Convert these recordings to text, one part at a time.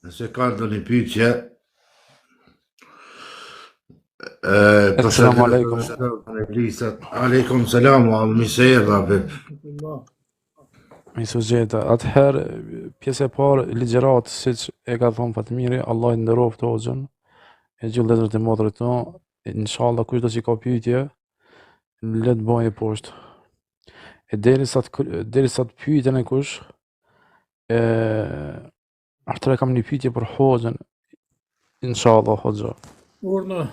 Nëse ka ndonjë pyetje, Assalamu alaikum. Aleikum selam, mi se erdha Beb. Mi sugjeta. Atëherë, pjesë e parë, ligjërat, siç e ka thonë Fatmiri, Allah i nderoft hoxhën, e gjithë letrat e motrat tonë, inshallah kushdo që ka pyetje, le të bëjë poshtë. E derisa të pyeten e kush, atëherë kam një pyetje për hoxhën, inshallah hoxha. Urna.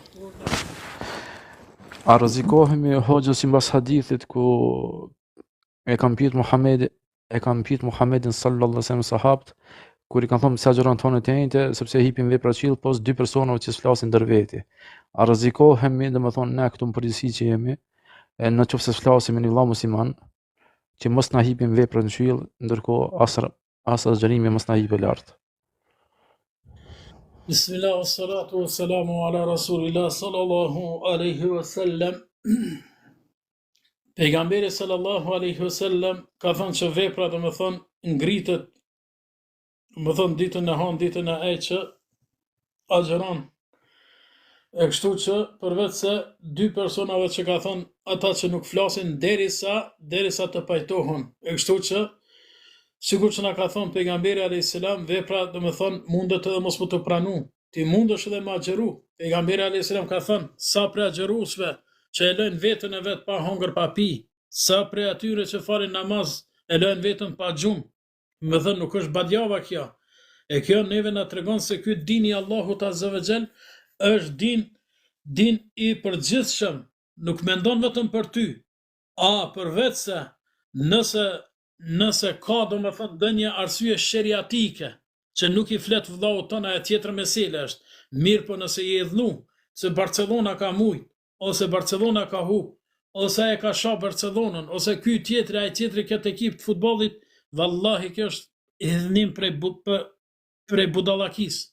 A rrezikohemi hoxha sipas hadithit ku e kam pyet Muhamedin sallallahu alaihi wasallam sahabët kur i kanë thonë sa gjëran tonë të njëjtë sepse hipin vepra qiell pos dy personave që flasin ndër veti. A rrezikohemi, domethënë ne këtu në përgjithësi që jemi, në qoftë se flasim me një vëlla musliman, që mos na hipin veprat në qiell, ndërkohë as xherimi mos na hipë lart. Bismillah, wassalatu wassalamu ala rasulillah sallallahu alaihi wasallam. Pejgamberi sallallahu alaihi wasallam ka thënë që vepra do të thonë ngritet, do të thonë ditën e han, ditën e ai që agjeron. E kështu që përveç se dy personave që ka thënë ata që nuk flasin derisa të pajtohen. E kështu që sikur që na ka thënë pejgamberi alayhis salam, vepra do të thonë mundet edhe mos më të pranu. Ti mundesh edhe me agjeru. Pejgamberi alayhis salam ka thënë sa për agjeruesve që e lënë veten e vet pa hongër pa pi, sa për atyre që falin namaz e lënë veten pa xhum. Më thënë nuk është badjava kjo. E kjo neve na tregon se ky dini Allahut azza wa xal është din i përgjithshëm, nuk mendon vetëm për ty. Përveç se nëse ka do me thënë dënja arsye sheriatike, që nuk i flet vëllau tëna e tjetër mesele është, mirë po nëse i edhnu, se Barcelona ka mujt, ose Barcelona ka hup, ose e ka sha Barcelonën, ose ky tjetëri, ai tjetëri këtë ekip të futbollit, vallahi kjo është edhnim prej budallakis.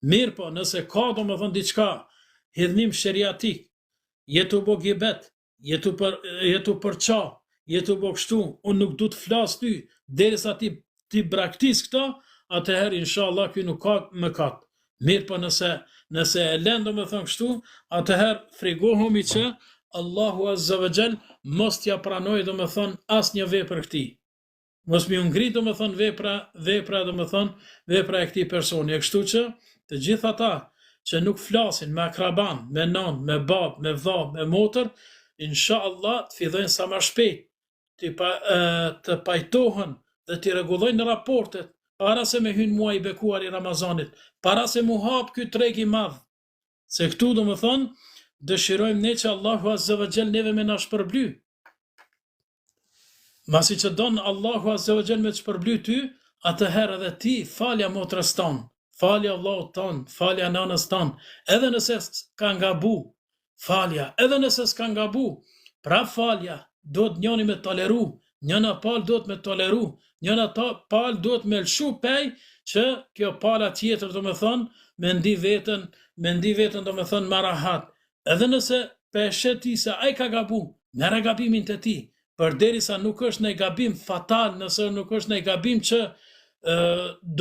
Mirë po, nëse ka do me thënë diçka, hedhnim sheriatik, jetu bo gibet, jetu përqa, jetu bo kështu, unë nuk du të flas ty, derisa ti braktis këta, atëherë inshallah ky nuk ka mëkat. Mirë po nëse e lën do me thënë kështu, atëherë frigohemi që Allahu azza wa xal mos t'ja pranoj do me thënë as një vepër këtij. Mos mi ngrit do me thënë vepra do me thënë vepra e këtij personi. E kështu që të gjithë ata që nuk flasin me akraban, me nan, me bab, me vlla, me motër, inshallah të fillojnë sa më shpejt të pajtohen dhe të rregullojnë raportet para se me hyn muaji i bekuar i Ramazanit, para se mu hap ky treg i madh. Se këtu do me thonë dëshirojmë ne që Allahu azza wa xal neve me na shpërbly. Masi që don Allahu azza wa xal me të shpërbly ty, atëherë edhe ti falja motrës tonë, falja vllaut ton, falja nanës ton, edhe nëse ka ngabu, falja, edhe nëse s'ka ngabu, pra falja, do të njëni me toleru, njëna pal do të me toleru, njëna pal do të me lëshu pej, që kjo pala tjetër do me thonë, me ndi veten do me thonë marahat, edhe nëse peshet ti se ai ka gabu, merre gabimin të ti, përderisa nuk është në gabim fatal, nëse nuk është në gabim që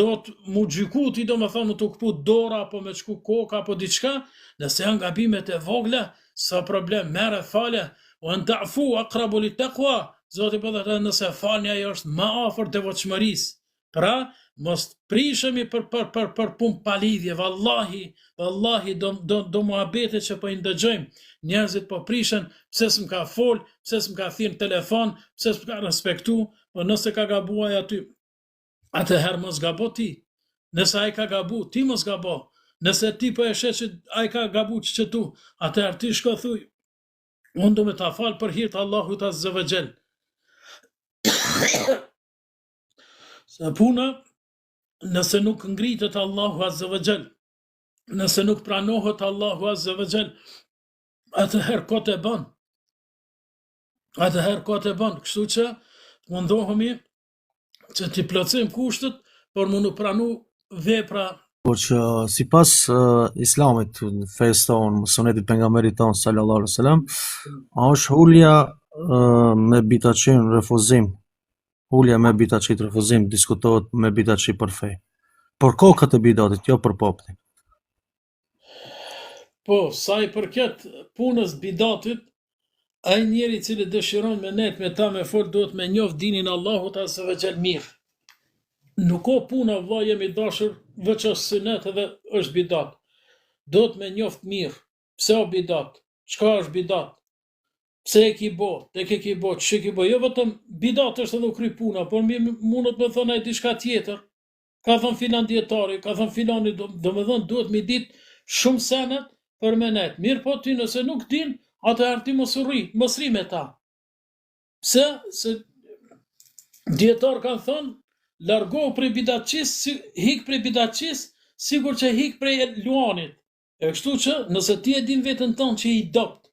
do të mu gjyku ti do me thonë mu të këpu dora apo me qku koka apo diçka, nëse janë gabimet e vogla, sa problem, mere falja, o në ta'fu aqrabu li taqwa, zoti po thotë nëse falja ajo është më afër devotshmërisë. Pra, mos prishemi për punë palidhje, vallahi do muhabete që po i ndëgjojmë, njerëzit po prishen, pse s'm ka fol, pse s'm ka thirr telefon, pse s'm ka respektu, po nëse ka gabuar aty, atëherë mos gabo ti. Nëse ai ka gabu, ti mos gabo. Nëse ti po e sheh që ai ka gabu që tu, atëherë ti shko thuj, unë do me ta fal për hir të Allahut azza wa xal. Se puna, nëse nuk ngritet Allahu azza wa xal, nëse nuk pranohet Allahu azza wa xal, atëherë kot e bën. Kështu që mundohemi që t'i plotësojmë kushtet për më nuk pranu vepra. Por që sipas islamit, fesë tonë, sunetit pejgamberit tonë sallallahu alaihi wasallam, është ulja me bitaçin refuzim. Ulja me bitaçit refuzim diskutohet me bitaçi për fe. për kokët e bidatit, jo për poptin. Po, sa i përket punës bidatit, ai njeri i cili dëshiron me net me ta me fol duhet me njoft dinin Allahut azza wa jall mirë. Nuk ka puna vllai jemi dashur veç as sunet edhe është bidat. Duhet me njoft mirë pse o bidat, çka është bidat, pse e ki bo, tek e ki bo, ç'e ki bo. Jo vetëm bidat është edhe u kry puna, por mundet me thonë ai diçka tjetër. Ka thënë filan dietari, ka thënë filani, domethënë duhet me ditë shumë senet për me net. Mirë po ty nëse nuk din, atëherë ti mos rri me ta. Pse? Se dietar kanë thënë, largohu prej bidatçis, hik prej bidatçis, sigur që hik prej luanit. E kështu që nëse ti e din veten tënd që i dopt,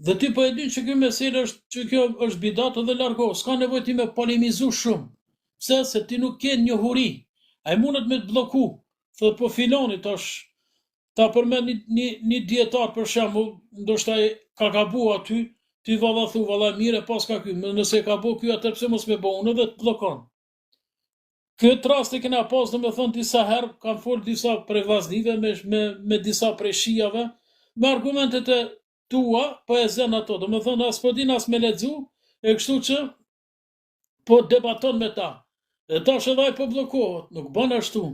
dhe ti po e din që kjo meselë është që kjo është bidat dhe largohu, s'ka nevojë ti me polemizu shumë. Pse? Se ti nuk ke njohuri. Ai mundet me të bloku. Thot po filani tash ta përmend një dietar për shembull, ndoshta ai ka gabuar aty, ti valla thu valla mirë pas ka ky, nëse ka bu ky atë pse mos me bë unë dhe të bllokon. Këtë rast e kena pas domethënë disa herë kanë fol disa prej vllaznive me disa prej shijave me argumentet e tua, po e zën ato, domethënë as po din as me lexu, e kështu që po debaton me ta. E tash edhe ai po bllokohet, nuk bën ashtu.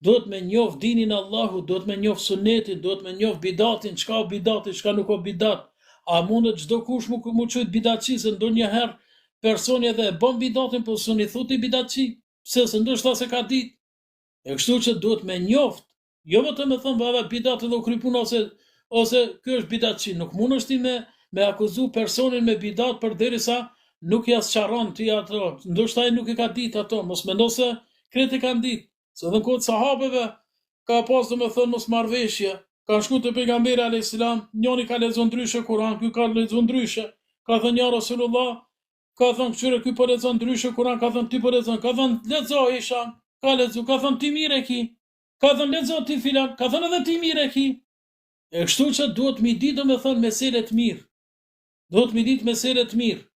Duhet me njoft dinin Allahu, duhet me njoft sunetin, duhet me njoft bidatin, çka o bidati, çka nuk o bidat. A mundet çdo kush mu çujt bidatçi se ndonjëherë personi edhe e bën bidatin, po suni thuti bidatçi, pse se ndoshta se ka ditë. E kështu që duhet me njoft, jo vetëm me thënë valla bidat edhe u kry puna ose ky është bidatçi, nuk mundesh ti me akuzu personin me bidat përderisa nuk ja sqarron ti ato. Ndoshta ai nuk e ka ditë ato, mos mendo se kreti kanë ditë. Se dhe në kohët sahabeve ka pas domethënë mosmarrveshje, kanë shku te pejgamberi alayhis salam, njëri ka lexuar ndryshe Kur'an, ky ka lexuar ndryshe. Ka thënë ja Rasulullah, ka thënë këtyre ky po lexon ndryshe Kur'an, ka thënë ti po lexon, ka thënë lexo Isha, ka lexu, ka thënë ti mirë e ki. Ka thënë lexo ti filan, ka thënë edhe ti mirë e ki. E kështu që duhet mi ditë domethënë meselet mirë. Duhet mi ditë meselet mirë.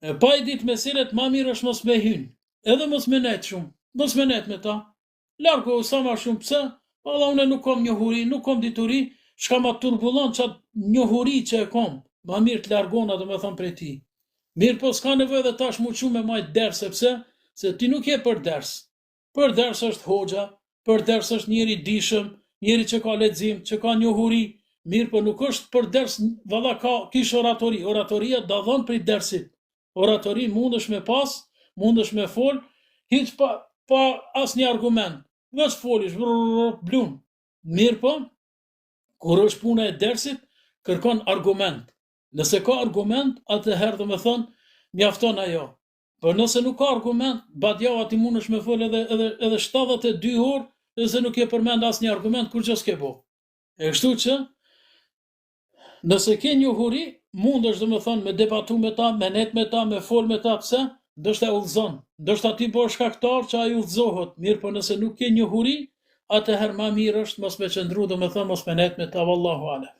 E pa i ditë meselet ma mirë është mos me hyn. Edhe mos me net shumë. Mos me net me ta. Largo sa ma shumë pse? Valla unë nuk kam njohuri, nuk kam dituri, shka ma turbullon qatë njohuri që e kam. Ma mirë të largona domethënë prej ti. Mirë po s'ka nevojë edhe tash mu çu me majt ders, sepse se ti nuk je për ders. Për ders është hoxha, për ders është njëri dishëm, njëri që ka lexim, që ka njohuri. Mirë po nuk është për ders, valla kish oratori. Oratoria dallon prej dersit. Oratori mundesh me pas, mundesh me fol, hiç pa asnjë argument. Veç folish, blun. Mirë po, kur është puna e dersit, kërkon argument. Nëse ka argument, atëherë domethënë mjafton ajo. Por nëse nuk ka argument, badjava ti mundesh me fol edhe 72 orë, nëse nuk je përmend asnjë argument, kur ç'o s'ke bo. E kështu që nëse ke njohuri, mundesh domethënë me debatu me ta, me net me ta, me fol me ta, pse? Ndoshta udhëzon. Ndoshta ti bësh shkaktar që ai udhëzohet. Mirë, po nëse nuk ke njohuri, atëherë më mirë është mos me qëndru, domethënë mos me net me ta, wallahu ala.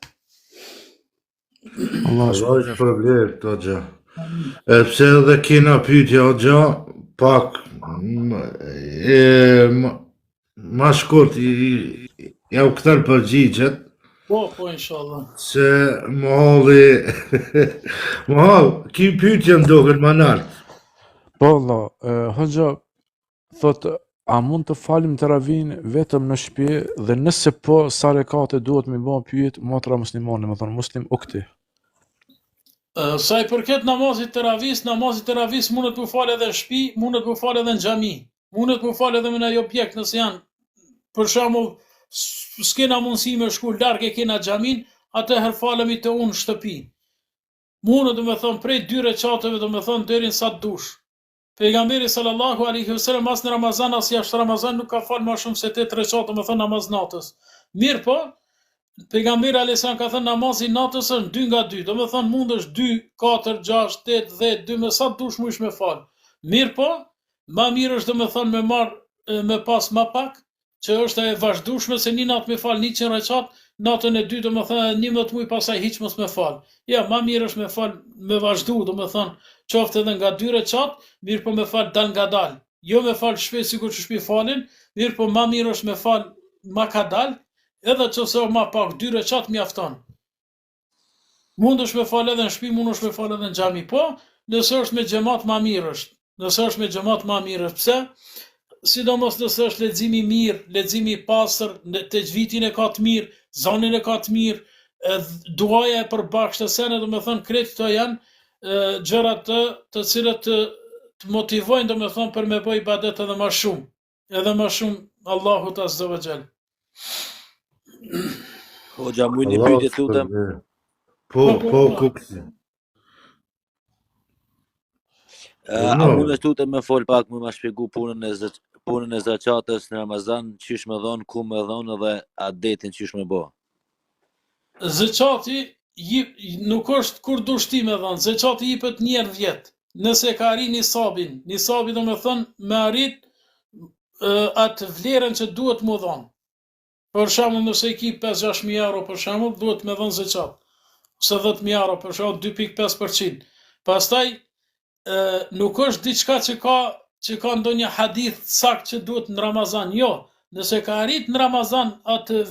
Allah Allah është problem të gjë. E pse edhe kena pyetje o gjë, pak ma shkurt ja u këtër përgjigjet, Po, inshallah. se mohall, ki pyetje ndohet më nalt. Po Allah, hoxha thot, a mund të falim teravin vetëm në shtëpi dhe nëse po sa rekate duhet me bë pyet motra muslimane, më thonë muslim ukti. Sa i përket namazit teravis mundet të falë edhe në shtëpi, mundet të falë edhe në xhami. Mundet të falë edhe në një objekt nëse janë për shembull s'kena mundësi me shku larg e kena xhamin, atëherë falemi te unë në shtëpi. Mundet domethënë prej 2 recateve domethënë deri sa dush. Pejgamberi sallallahu alaihi wasallam as në Ramazan as jashtë Ramazan nuk ka falë më shumë se 8 recate, domethënë namaz natës. Mirë po, pejgamberi alayhis salam ka thënë namazi natës është 2 nga 2, domethënë mundesh 2, 4, 6, 8, 10, 2 me sa dush mush me fal. Mirë po, më mirë është domethënë me marr me pas më pak, që është e vazhdueshme se një natë me fal 100 recat, natën e dytë domethënë 11 muaj pasaj hiç mos me fal. Ja, më mirë është me fal me vazhdu, domethënë qoftë edhe nga 2 recat, mirë po me fal dal nga dal. Jo me fal shpejt sikur që shpi falin, Mirë po ma mirë është me fal ma kadal, edhe që se o ma pak 2 rekat mjafton. Mund është me fal edhe në shtëpi, mund është me fal edhe në xhami, po nëse është me xhamat ma mirë është. Nëse është me xhamat ma mirë është. Pse? Sidomos nëse është leximi i mirë, leximi i pastër, texhvitin e ka të mirë, zanin e ka të mirë, duaja e përbashkët e sene, domethënë krejt këto janë gjëra të cilat të motivojnë domethënë për me bëj ibadet edhe më shumë Allahut azza wa jall. Hoxha, mu një Allah pyetje të lutem. shpërblet. Po, kuksi. A mund të lutem me fol pak më ma shpjegu punën e zakatës në Ramazan, çish më dhon, ku më dhon edhe adetin çish më bë. Zekati nuk është kur dush ti me dhënë, zekati jepet një herë vjet. Nëse ka arrit nisabi domethënë me arrit atë vlerën që duhet mu dhënë. Për shembull, nëse i ki 5-6.000 euro për shembull, duhet me dhënë zekat. Ose 10.000 euro për shembull, 2.5%. Pastaj nuk është diçka që ka ndonjë hadith sakt që duhet në Ramazan. Jo, nëse ka arrit në Ramazan atë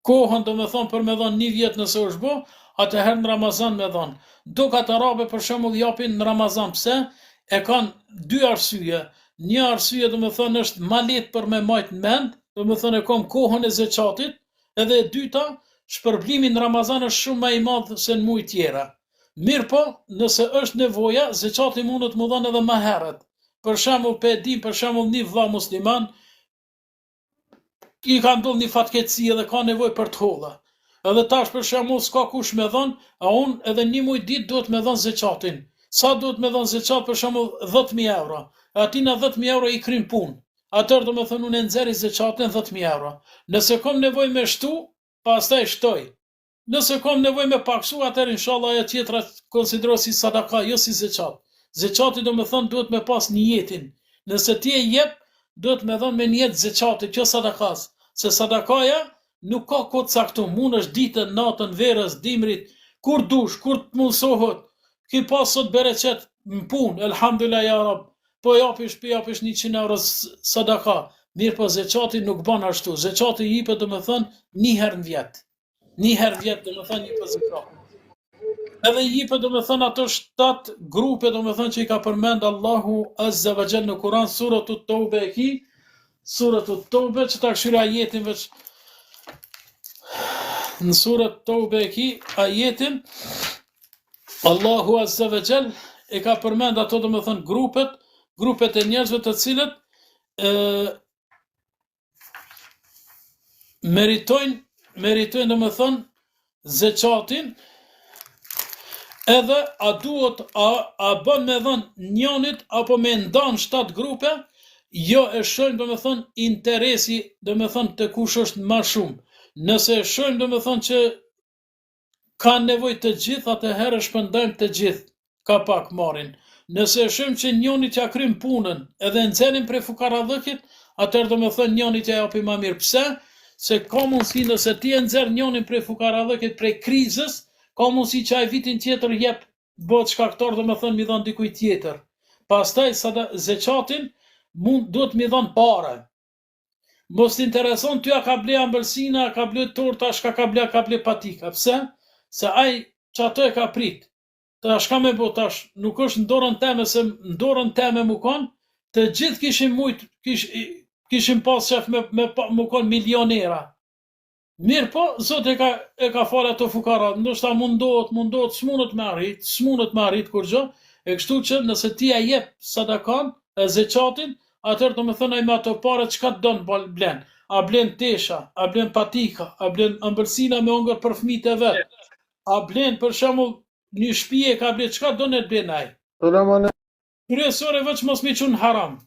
kohën domethënë për me dhënë një vjet nëse është bë, atëherë në Ramazan me dhënë. Dukat arabe për shembull japin në Ramazan. Pse? E kanë 2 arsye. Një arsye domethënë është ma lehtë për me majt në mend, domethënë e kam kohën e zekatit, edhe e dyta, shpërblimi në Ramazan është shumë më i madh se në muaj tjera. Mirë po, nëse është nevoja, zekati mundet më dhënë edhe më herët. Për shembull, për shembull një vëlla musliman i ka ndodhur një fatkeqësi dhe ka nevojë për të holla. Edhe tash për shembull s'ka kush me dhën, a unë edhe një muaj ditë duhet me dhën zekatin. Sa duhet me dhën zekat për shembull 10.000 euro. Atina 10.000 euro i kryn punë. Atëherë domethënë unë nxjerr zekatin 10.000 euro. Nëse kam nevojë me shtu, pastaj shtoj. Nëse kam nevojë me paksu, atëherë inshallah ajo tjetra konsiderohet si sadaka, jo si zekat. Zekati domethënë duhet me pas niyetin. Nëse ti e jep, duhet me dhënë me niyet zekatit, kjo sadakas. Se sadakaja nuk ka kohë caktuar, mund është ditën, natën, verës, dimrit, kur dush, kur të mundsohet. Ki pas sot bereqet në punë, elhamdulillah ya Rab. Po japish 100 euro sadaka. Mirë po zekati nuk bën ashtu. Zekati jepet domethënë një herë në vjet. Një herë vjet domethënë jepet zekati. Edhe jepet domethënë ato 7 grupe domethënë që i ka përmend Allahu azza wa jall në Kur'an, suratul Tawbe e ki, suratul Tawbe që ta këshyra ajetin veç në surat Tawbe e ki ajetin Allahu azza wa jall e ka përmend ato domethënë grupet e njerëzve të cilët meritojnë domethënë zekatin. Edhe a duhet a bën me dhën njënit apo me ndan 7 grupe, jo e shohim domethënë interesi domethënë të kush është më shumë. Nëse e shohim domethënë që kanë nevojë të gjithë, atëherë shpëndojmë të gjithë, ka pak marrin. Nëse e shohim që njënit ja kryen punën edhe nxjerrin prej fukarallëkit, atëherë domethënë njënit ja japi më mirë. Pse? Se ka mundësi nëse ti e nxjerr njënin prej fukarallëkit, prej krizës, ka mundësi që ai vitin tjetër jep bëhet shkaktar domethënë mi dhon dikujt tjetër. Pastaj zekatin duhet mi dhon parë. Mos t'intereson ty a ka ble ambëlsina, a ka ble torta, shka ka ble patika. Pse? Se ai që ato e ka prit. Tash ka me bo tash, nuk është në dorën teme, se në dorën teme mu kon, të gjithë kishim pas shef mu kon milionera. Mirë po, Zot e ka falë ato fukarat, ndoshta mundohet, s'munët me arrit kur gjë, e kështu që nëse ti a jep sadakan, e zekatin, atëherë do me thënë ai me ato pare çka të don blen. A blen tesha, a blen patika, a blen ëmbëlsina me ongër për fëmijët e vet. A blen për shembull një shtëpi e ka blen çka don e blen ai. Kryesore veç mos mi çun haram.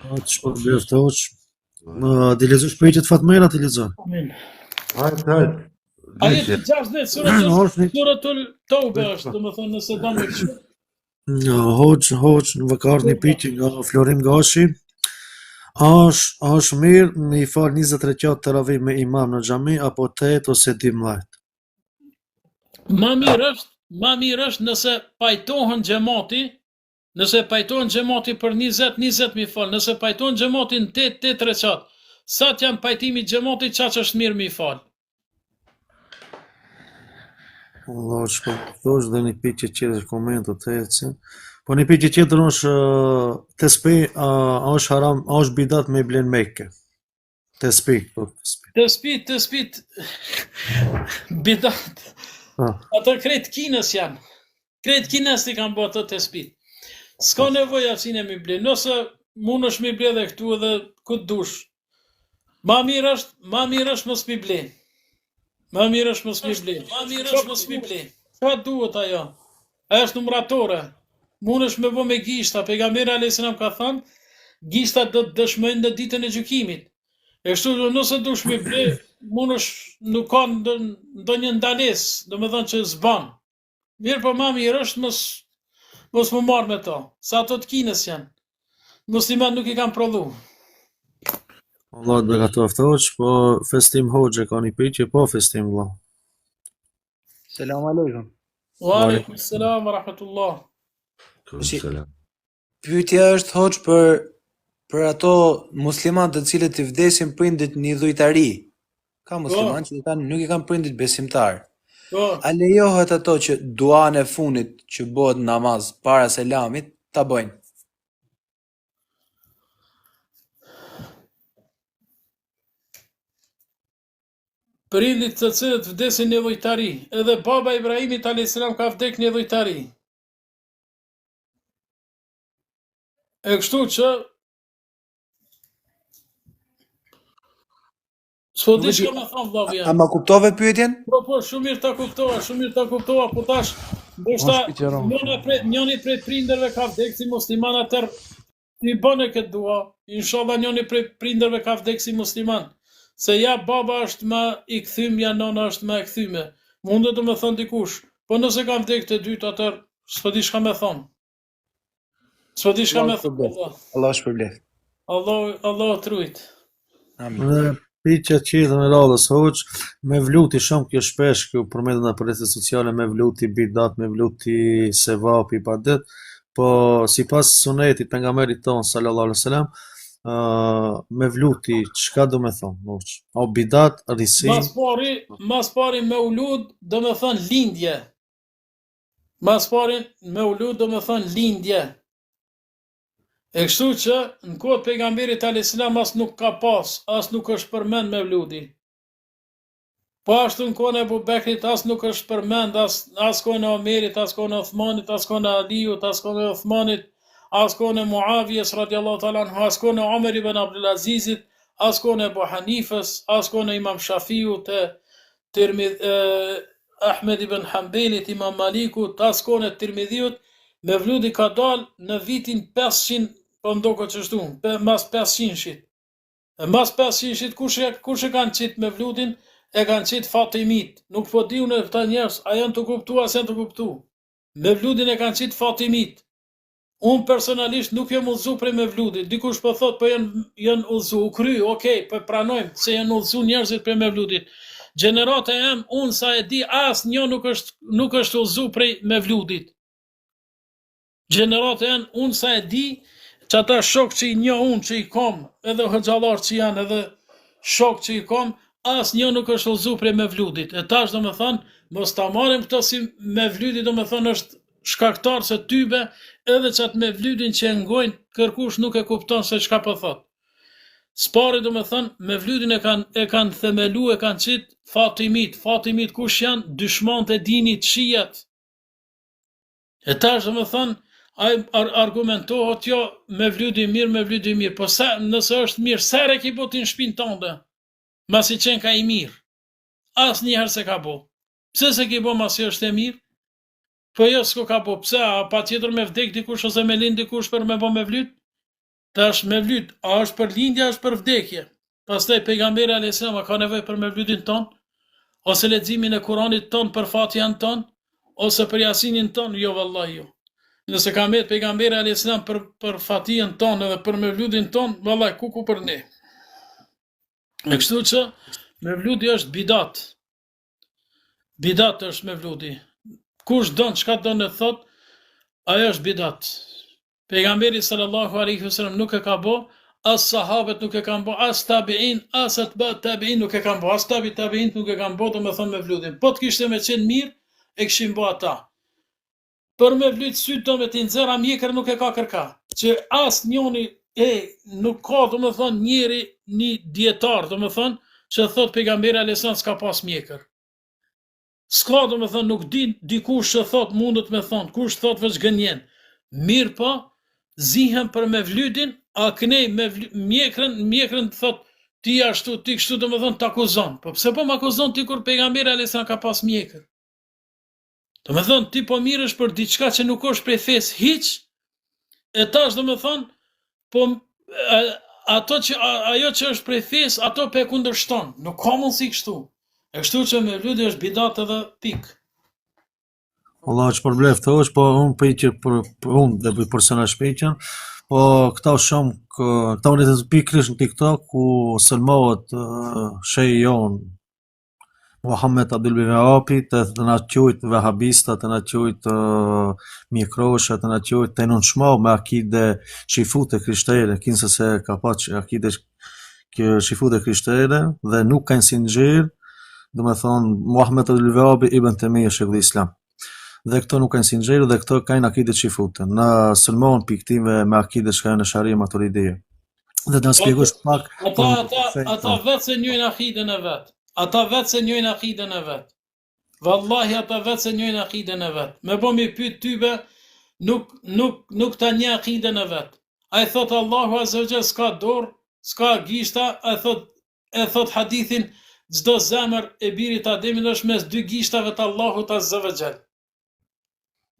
Të shpërblet hoç. Ti lezosh pyetjet Fatmera, ti lexon. Amin. Hajde. Ajeti 60 suratul Tawbe është, domethënë nëse do me kështu. Hoç, në vëkar një pyetje nga Florim Gashi. A është mirë me i fal 20 rekat taravih me imam në xhami apo 8 ose 12? Ma mirë është nëse pajtohen xhamati Nëse pajtohen xhamati për 20 mi fal, nëse pajtohen xhamati në 8 recat, sa të janë pajtimi xhamatit, çaq është mirë mi fal. Allah shpëtosh dhe një pyetje tjetër komentot të ecën. Po një pyetje tjetër është tespi, a është haram, a është bidat me blen Mekë? Tespi, po tespi. Të spit, bidat. Ata krejt Kinës janë. Krejt Kinës i kanë bërë ato të spit. S'ka nevojë asnjë mi ble. Nëse mundesh mi ble edhe këtu edhe ku dush. Ma mirë është mos mi ble. Ma mirë është mos mi ble. Çfarë duhet ajo? Ajo është numratore. Mundesh me vë me gishta. Pejgamberi alayhis salam ka thënë, gishtat do të dëshmojnë në ditën e gjykimit. E kështu nëse dush mi ble, mundesh nuk ka ndonjë ndalesë, domethënë që s'ban. Mirë, po ma mirë është mos më marr me to, sa ato të Kinës janë. Muslimat nuk i kanë prodhu. Allah të beqatoftosh, po festim hoxhe ka një pyetje, po festim vëlla. Selam aleikum. Wa alaikum selam wa rahmatullah. Selam. Pyetja është hoxh për ato musliman të cilët i vdesin prindit në idhujtari. Ka musliman që nuk i kanë prindit besimtar. Po, A lejohet ato që duan e funit që bëhet namaz para selamit ta bëjnë? prindit të cilët vdesin në idhujtari, edhe baba Ibrahimit alayhis salam ka vdek në idhujtari. E kështu që s'po di çka më thon vllavi. A ma kuptove pyetjen? Po, shumë mirë ta kuptova, po tash ndoshta njëri prej prindërve ka vdek si musliman, atër i bëne këtë dua. Inshallah njëri prej prindërve ka vdek si musliman. Se ja baba është më i kthym, ja nona është më e kthyme. Mundet të më thon dikush, po nëse ka vdek të dytë, atër s'po di çka më thon. Allah shpërblet. Allah trujt. Amin. Dhe pyetja tjetër në radhës hoxh, me vluti shumë kjo shpesh kjo përmendet në rrjetet sociale, me vluti bidat, me vluti sevap ibadet, po sipas sunetit pejgamberit ton sallallahu alaihi wasallam, me vluti çka do me thon hoxh? O bidat, risi. Mas pari me ulud do me thon lindje. Mas pari me ulud do me thon lindje. E kështu që në kohët pejgamberit alayhis salam as nuk ka pas, as nuk është përmend me vludi. Po ashtu në kohën e Abu Bekrit as nuk është përmend, as kohën e Omerit, as kohën e Uthmanit, as kohën e Aliut, as kohën e Uthmanit, as kohën e Muavijes radiallahu ta'ala anhu, as kohën e Omer ibn Abdul Azizit, as kohën e Abu Hanifës, as kohën e Imam Shafiut, Ahmed ibn Hanbelit, Imam Malikut, as kohën e Tirmidhiut. Me vludi ka dal në vitin 500, po ndoko qështu, mas 500-shit. Mas 500-shit, kush e kanë qitë me vludin? E kanë qitë Fatimit. Nuk po di unë këta njerës, a janë të kuptu, as janë të kuptu. Me vludin e kanë qitë Fatimit. Unë personalisht nuk jam ullzu prej me vludit. Dikush po thot, po janë ullzu, u kry, okej, po pranojmë se janë ullzu njerëzit prej me vludit. Gjenerata jam, unë sa e di, as një nuk është ullzu prej me vludit. Gjenerata janë, unë sa e di, që ata shok që i një unë që i kom, edhe hëgjallar që janë, edhe shok që i kom, as një nuk është ullzu prej me vludit. E tash do me thonë, mos ta marim këto si me vludit, do me thonë është shkaktar se tybe, edhe që atë me vludin që e ngojnë, kërkush nuk e kupton se çka po thot. Spari do me thonë, me vludin e kanë themelu, e kanë qitë Fatimit. Fatimit kush janë? Dyshmant e dinit shijat. E tash do me thonë, argumentohet jo me vludi mirë, po nëse është mirë, sere ki botin shpinë tënde, masi qenë ka i mirë, as njëherë se ka bo, pse se ki bo masi është e mirë, po jo s'ko ka bo, pse, a pa tjetër me vdek dikush, ose me lind dikush për me bo me vlut, ta është me vlut, a është për lindja, është për vdekje, pastaj pejgamberi alayhis salam ka nevojë për me vlutin ton, ose leximin e Kuranit ton për Fatihan ton, ose për Jasinin ton, jo vallahi jo. Nëse ka mbet pejgamberi alayhis salam për Fatihan ton edhe për me vludin ton, vallahi kuku për ne. E kështu që me vludi është bidat. Bidat është me vludi. Kush don çka don të thot, ajo është bidat. Pejgamberi sallallahu alaihi wasallam nuk e ka bo, as sahabët nuk e kanë bo, as tabiin, as atba tabiin nuk e kanë bo, as tabiin nuk e kanë bo, do me thonë me vludin. Po të kishte me qenë mirë, e kishin bo ata. Për me vlut syt do me t'inxera mjekër nuk e ka kërka. Që as njoni nuk ka do me thonë njeri një dietar do me thonë që thot pejgamberi alesan s'ka pas mjekër. S'ka do me thonë nuk din dikush që thot mundet me thonë, kush thot veç gënjen. Mirë po, zihen për me vlydin, a kënej me mjekrën thot ti ashtu, ti kështu do me thonë t'akuzon. Po pse po m'akuzon ti kur pejgamberi alesan ka pas mjekër? Do me thonë, ti po mirësh për diçka që nuk është prej fesë hiq, e tash do me thonë, po ajo që është prej fesë, ato pe kundërshton. Nuk ka mundësi kështu. E kështu që me vludi është bidat edhe pik. Allah që përblef të është, po unë pëjqë unë dhe bëj persona shpeqen, po këta shumë, këta unë e të pikrish në TikTok, ku sëlmohet shej jonë, Muhammed Abdul Wahabi të na quajt vahabista, të na quajt mjekrosha, të na quajt të nënshmau me akide shifute krishtere, kinse se ka pas akide shifute krishtere dhe nuk kanë si nxjerr, do me thonë Muhammed Abdul Wahabi ibn Taymija Sheikhul Islam. Dhe këto nuk kanë si nxjerr dhe këto kanë akide shifute. Na sëlmon piktive me akide që kanë në Sharia Maturidije. Dhe na shpjegosh pak ata vetë se njojnë akiden e vetë. Ata vetë se njojnë akiden e vetë. Wallahi ata vetë se njojnë akiden e vetë. Me bo mi pyet tybe, nuk ta një akiden e vetë. A i thot Allahu Azza wa Jall s'ka dorë, s'ka gishta, e thot hadithin, çdo zemër e birit Ademit është mes dy gishtave të Allahut Azza wa Jall.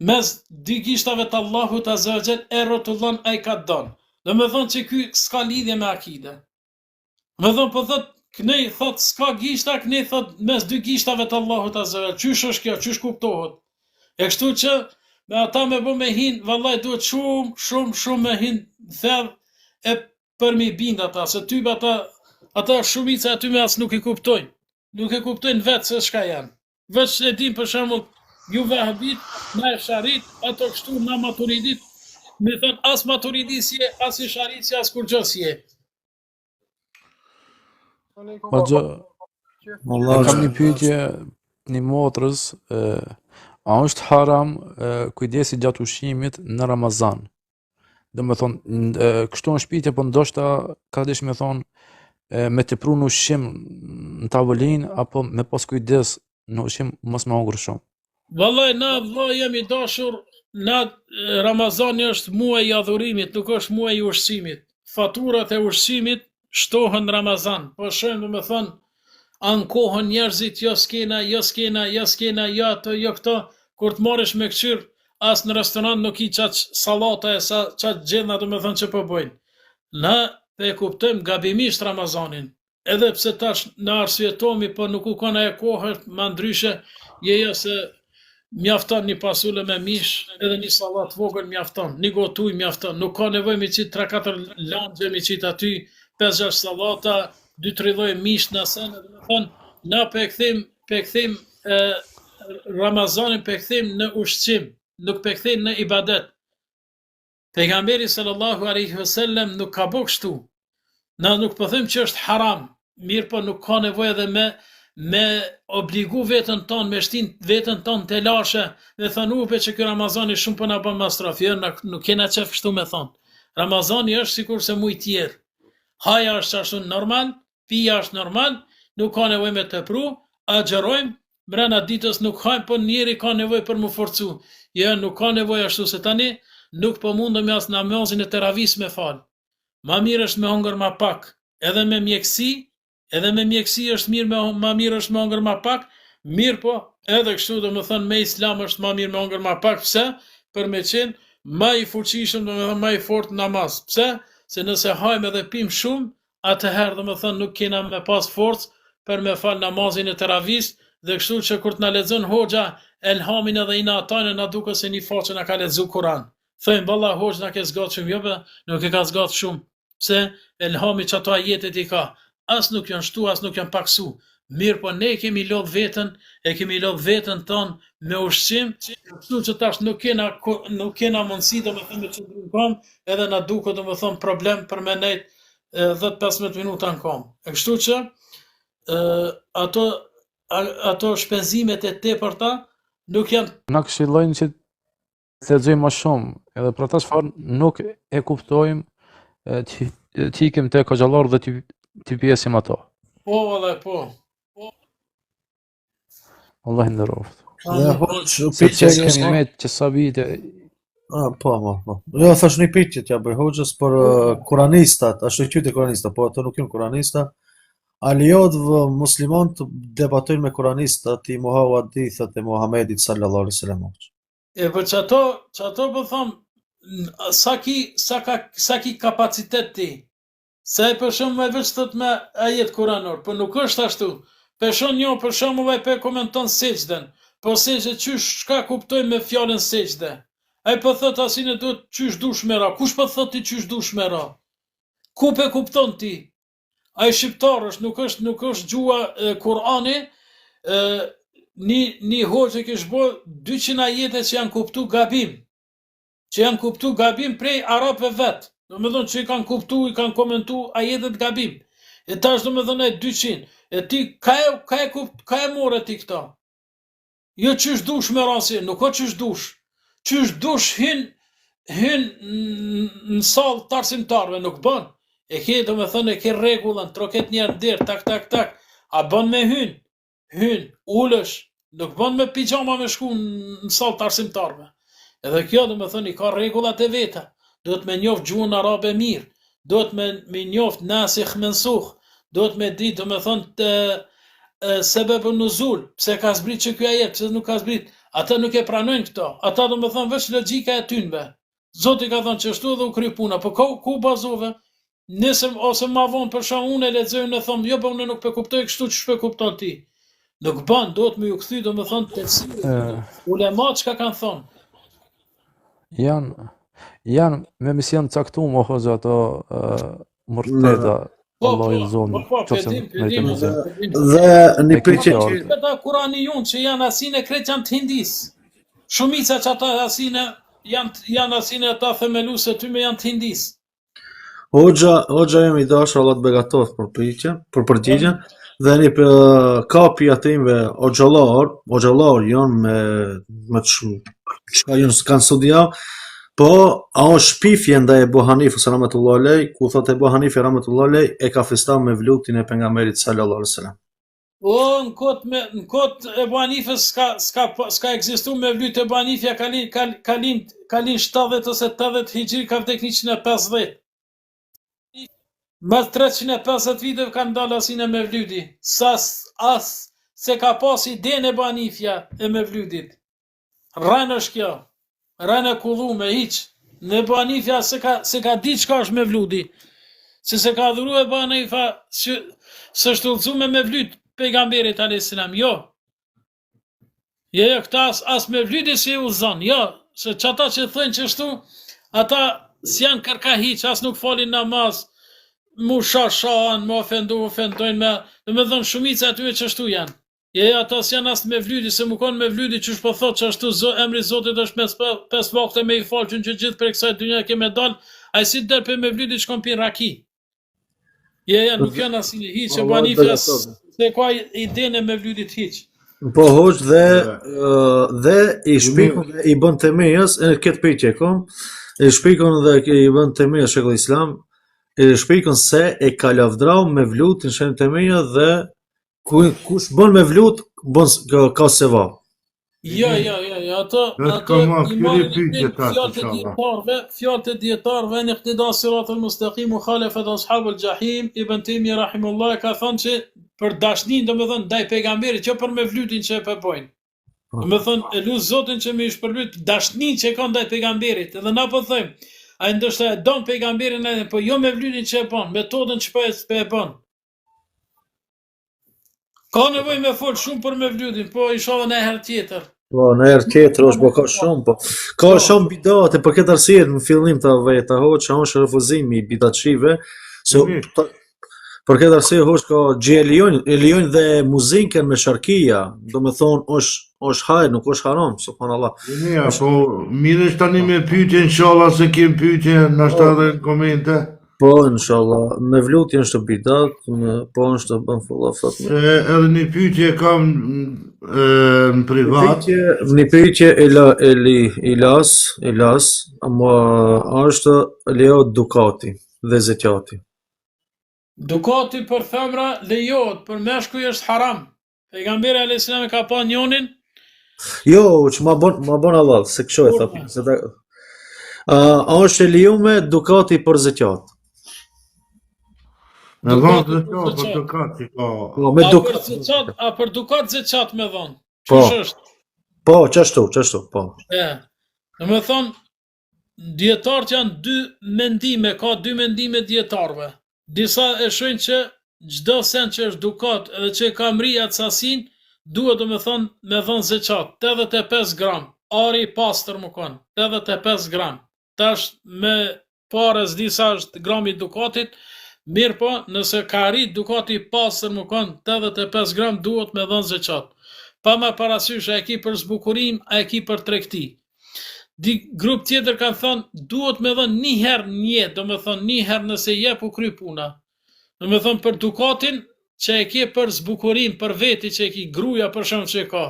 Mes dy gishtave të Allahut Azza wa Jall e rrotullon ai ka don. Do me thonë që ky s'ka lidhje me akide. Me thonë po thot kënej thot s'ka gishta, kënej thot mes dy gishtave të Allahut Azza wa Jall. Qysh është kjo, qysh kuptohet? E kështu që me ata me bo me hin, vallaj duhet shumë me hin thellë e për mi bind ata, se tybe ata shumica aty me as nuk i kuptojnë. Nuk e kuptojnë vetë se shka janë. Veç e din për shembull ju vahabit, na e sharit, ato kështu na maturidit, me thënë as maturidit si e, as i sharit si as kur gjë si e. Hoxha, kam një pyetje një motrës, a është haram kujdesi gjatë ushqimit në Ramazan? Do me thonë, kështu në shpitje, po ndoshta ka dish me thonë me tepru në ushqim në tavolinë apo me pas kujdes në ushqim mos me hongër shumë. Vallaj, na vëlla jemi dashur, na Ramazani është muaj i adhurimit, nuk është muaj i ushqimit. Faturat e ushqimit shtohen në Ramazan. Po shohim do me thonë, ankohen njerëzit, jo skena, jo ato, jo këto, kur të marrësh me këqyr, as në restoran nuk i qaq salata e sa qaq gjendna do me thonë që po bojnë. Na e kuptojmë gabimisht Ramazanin, edhe pse tash në arsyetomi, po nuk u kanë e kohë, ma ndryshe, jeja se mjafton një pasule me mish, edhe një sallat vogël mjafton, një gotuj mjafton, nuk ka nevojë me qit 3-4 langje me qit aty, 5-6 sallata, 2-3 lloje mish në sen, do të thonë, na pe kthejm Ramazanin pe kthejm në ushqim, nuk pe kthejm në ibadet. Pejgamberi sallallahu alaihi wasallam nuk ka bërë kështu. Na nuk po them që është haram, mirë po nuk ka nevojë edhe me obligu veten tonë, me shtin veten tonë te lashe, dhe thonë upe që ky Ramazani shumë po na bën masraf. Jo, nuk kena çef kështu me thonë. Ramazani është sikur se muj tjerë. Haja është ashtu normal, pija është normal, nuk ka nevojë me tepru, agjerojmë, mrena ditës nuk hajmë, po njeri ka nevojë për mu forcu. Jo, nuk ka nevojë ashtu se tani, nuk po mundëm as namazin e teravis me fal. Ma mirë është me hongër ma pak, edhe me mjeksi është mirë ma mirë është me hongër ma pak, mirë po, edhe kështu do më thënë me islam është ma mirë me hongër ma pak, pse? Për me qenë ma i fuqishëm, do më thënë ma i fort namaz, pse? Se nëse hajmë edhe pim shumë, atëherë do më thënë nuk kena me pas forcë për me fal namazin e teravis, dhe kështu që kur të na lexon hoxha elhamin edhe ina atane na duke se një faqe na ka lexu Kur'an. Thëjmë, balla hoxha na ke zgatë shumë, jo be, nuk e ka zgatë shumë. Pse elhami që ato ajetet i ka, as nuk janë shtu, as nuk janë paksu. Mirë po ne kemi lodh veten, e kemi lodh veten tonë me ushqim, kështu që tash nuk kena mundësi domethënë me qëndru në kom, edhe na duket domethënë problem për me nejt 10-15 minuta në kom. E kështu që ato shpenzimet e tepërta nuk janë. Na këshillojnë që të lexojmë më shumë, edhe për atë çfarë nuk e kuptojmë, të ikim tek xhallar dhe të pjesim ato. Po, valla, po. Allah i nderoft. Dhe hoxh, Sepse pyetja kemi me që sa vite po. Jo, thash një pyetje t'ja bëj hoxhës për kuranistat, ashtu që quhet kuranista, po ato nuk janë kuranista. A lejohet musliman të debatojnë me kuranistat i muhavadithat e Muhamedit sallallahu alaihi wasallam? E për çato po them, sa ki kapacitet ti. Se për shumë me veç thot me ajet kuranor, po nuk është ashtu. Peshon një për shembull ai pe komenton sejdën, po sejdë çysh çka kuptoj me fjalën sejdë. Ai po thot asinë duhet çysh dush me ra. Kush po thot ti çysh dush me ra? Ku pe kupton ti? Ai shqiptar është, nuk është gjua Kur'ani, një hoxhë që shbo 200 ajete që janë kuptu gabim prej arabëve vetë. Do me thonë që i kanë komentu ajetet gabim. E tash do me thonë 200. E ti, ka e more ti këta? Jo qysh dush me rasi, nuk o qysh dush. Qysh dush hyn në salë të arsimtarve, nuk bën. E ke, do me thonë, e ke regullën, troket njerë dirë, tak. A bën me hyn, ullësh, nuk bën me pijama me shku në salë të arsimtarve. Edhe kjo, do me thonë, i ka regullat e veta. Do të me njoft gjuhën arabe mirë, do të me njoft nasikh mensukh, do të me ditë, do me thonë sebebun nuzul, pse ka zbrit që kjo ajet, pse nuk ka zbrit. Ata nuk e pranojnë këto. Ata do me thonë veç logjika e tynve. Zoti ka thonë që ashtu edhe u kry puna, po ku bazove? Nesër ose ma vonë për shkak unë e lexoj në them, jo po unë nuk e kuptoj kështu që shpe kupton ti. Nuk bën, duhet me ju kthy, do me thonë te ulemat çka kanë thonë. Janë me mision caktuar më hoxha ato murteda. Allah i zonë. Dhe një pyetje që ata Kurani jon që janë asinë kret janë të hindis. Shumica që ata asinë janë asinë ata themeluese ty me janë të hindis. Hoxha jemi dashur, Allah të begatoft për përgjigjen, dhe një kapi atimve o xhallar janë me çka janë s'kan studia, po a është shpifje ndaj Ebu Hanifës rahmetullahi alej, ku thotë Ebu Hanifi rahmetullahi alej e ka festan me vlutin e pejgamberit sallallahu alaihi wasallam. Në kot Ebu Hanifës s'ka ekzistu me vlut. Ebu Hanifja ka lind 70 ose 80 hijri, ka vdek 150. Mas 350 viteve kanë dalë asinë me vludi. Se ka pas idenë Ebu Hanifja e me vludit. Rënë është kjo. Rënë e kullume, hiq. Në Ebu Hanifja se ka di çka është me vludi. Se ka dhuru Ebu Hanifa se shtullëzume me vlut pejgamberit a.s. Jo. Jo, këta as me vludi si u zon. Jo, se qata që thënë që shtu, ata s'janë kërka hiq, as nuk falin namaz, mu shashan, mu ofendojnë me, dhe me dhënë shumica atyve që shtu janë. Ata s'janë as me vludi, se mu konë me vludi që shpo thot që ashtu emri Zotit është mes 5 vakte me i falë që në gjithë për kësaj dynja keme dalë, a i si dërë për me vludi që kom pi raki. Nuk janë as një hiq, e Hanifja se ka idenë me vludit hiq. Po hoq dhe i shpikon dhe i bën temejës, këtë pyetje kom, i shpikon dhe i bën temejës Shekull Islam, i shpikon se e ka lavdrau me vlutin shenë temeja dhe kush bën me vlut ka sevap. Jo, ato i marrin fjalët e dietarëve në iqtida siratul mustaqim mukhalafat ashabul jahim. Ibn Taymiyyah rahimullah ka thënë që për dashnin, domethënë ndaj pejgamberit, jo për me vlutin që e përbojnë. Domethënë e lut Zotin që më shpërblyt dashnin që ka ndaj pejgamberit. Edhe na po thojmë, ai ndoshta e don pejgamberin, po jo me vlutin që e bën, metodën që po e bën. Ka nevojë me fol shumë për me vlutin, po inshallah në herë tjetër. Po, në herë tjetër është po ka shumë, po. Ka shumë bidate, për këtë arsye në fillim të veta hoqë, është refuzimi i bidatçive, se Për këtë arsye hoç ka e lejojnë dhe muzikën me sharkia, do me thonë është hajr, nuk është haram, subhanallah. Mia, po mirë është tani me pyetje, inshallah se kem pyetje, nashta edhe në komente. Po, inshallah, me vlutje është bidat, po është bën fulla fat. Se edhe një pyetje kam në privat. Një pyetje Ilas, ama është leo dukati dhe zekati. Dukati për femra lejohet, për meshkuj është haram. Pejgamberi alayhis salam e ka pa njonin. Jo, që ma bon Allah, se kësho e thapin. Është e lejume dukati për zekat. Me dhonë të për dukati, po. A për dukat zekat me dhonë? Po. Qësh është? Po, qashtu, po. Në me thonë, djetarët janë ka dy mendime djetarëve. Disa e shojnë që çdo sen që është dukat edhe që ka mri atë sasin, duhet do me thonë zeqat, 85 gram, ari i pastër më konë, 85 gram. Tash me pare s'di sa është grami dukatit, mirë po, nëse ka rrit dukati i pastër më konë, 85 gram duhet me thonë zeqat. Pa me parasysh a e ki për zbukurim, a e ki për tregti. Grup tjetër kanë thonë, duhet me dhënë një herë një jetë, do me thonë një herë nëse jep u kry puna. Do me thonë për dukatin që e ke për zbukurim, për veti që e ki gruja për shumë që e ka.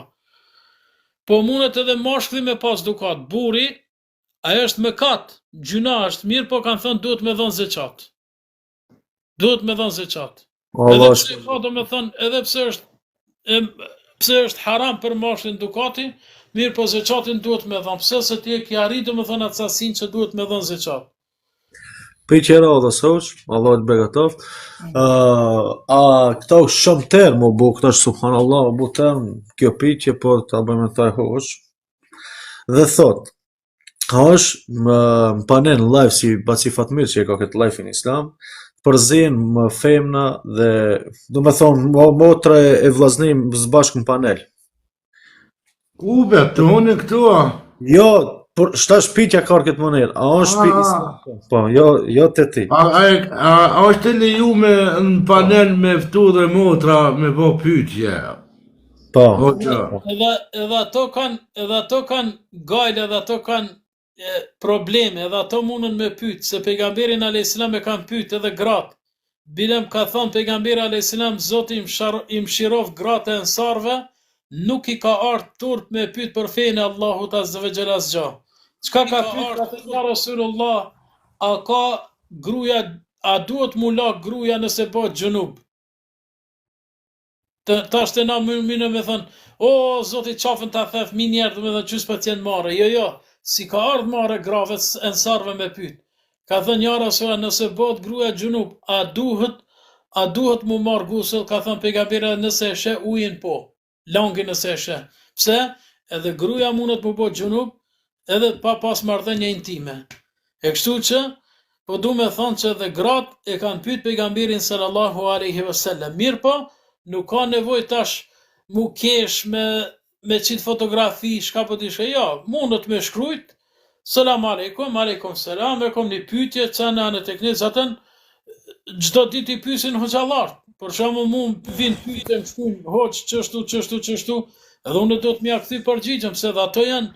Po mundet edhe mashkulli me pas dukat. Buri, ajo është mëkat, gjuna është mirë, po kanë thonë duhet me dhënë zeqat. Duhet me dhënë zeqat. Edhe pse ka do me thonë, edhe pse është haram për mashkullin dukati, mirë po zeqatin duhet me dhënë. Pse se ti e ki arrit do me thonë atë sasin që duhet me dhënë zeqat. Pyetje e radhës hoç, Allah të begatoft. Këto shumë term u bu, këto është subhanallah, u bu term kjo pyetje, por ta bëjmë taj hoç. Dhe thot, është më panen live si Baci Fatmir që e ka këtë live në Islam, përzin më femna dhe do me thonë motra e vllaznim zbashku në panel. Ku betoni këtu? Jo, por shtash pyetja ka këtë mënyrë. A është pi Islam? Po, jo te ti. A është e lejume në panel me ftu dhe motra me bo pyetje? Po. Edhe ato kanë gajle, edhe ato kanë probleme, edhe ato mundën me pyet, se pejgamberin alayhis salam e kanë pyet edhe gratë. Bilem ka thonë pejgamberi alayhis salam, Zoti i mëshiroft gratë e ensarve, nuk i ka ardhur turp me pyet për fenë Allahut azza wa jalla asgjë. Çka ka pyet ja Rasulullah, a ka gruaja, a duhet mu la gruaja nëse bëhet xhunub? Tash të na mënë me thonë, o Zoti qafën ta thef mi njerë, do me thonë qys pa t'jen marrë. Jo, si ka ardhur marrë grave ensarve me pyet. Ka thënë ja Rasulullah, nëse bëhet gruaja xhunub, a duhet mu marr gusëll? Ka thënë pejgamberi, nëse e sheh ujin po. Langin nëse e sheh. Pse? Edhe gruaja mundet mu bëhet xhunub edhe pa pas marrëdhënie intime. E kështu që po du me thonë që edhe gratë e kanë pyet pejgamberin sallallahu alaihi wasallam. Mirë po, nuk ka nevojë tash mu kesh me qitë fotografi, shka po t'ishe, ja, mundët me shkrujt, selam aleikum, aleikum selam, e kom një pyetje, që në anë teknisë, atën, gjdo dit i pysin hoqalart, për shumë mund vinë pyetje, më shkujnë, hoq, qështu, edhe unë do të mja këthy përgjigjëm, se dhe ato janë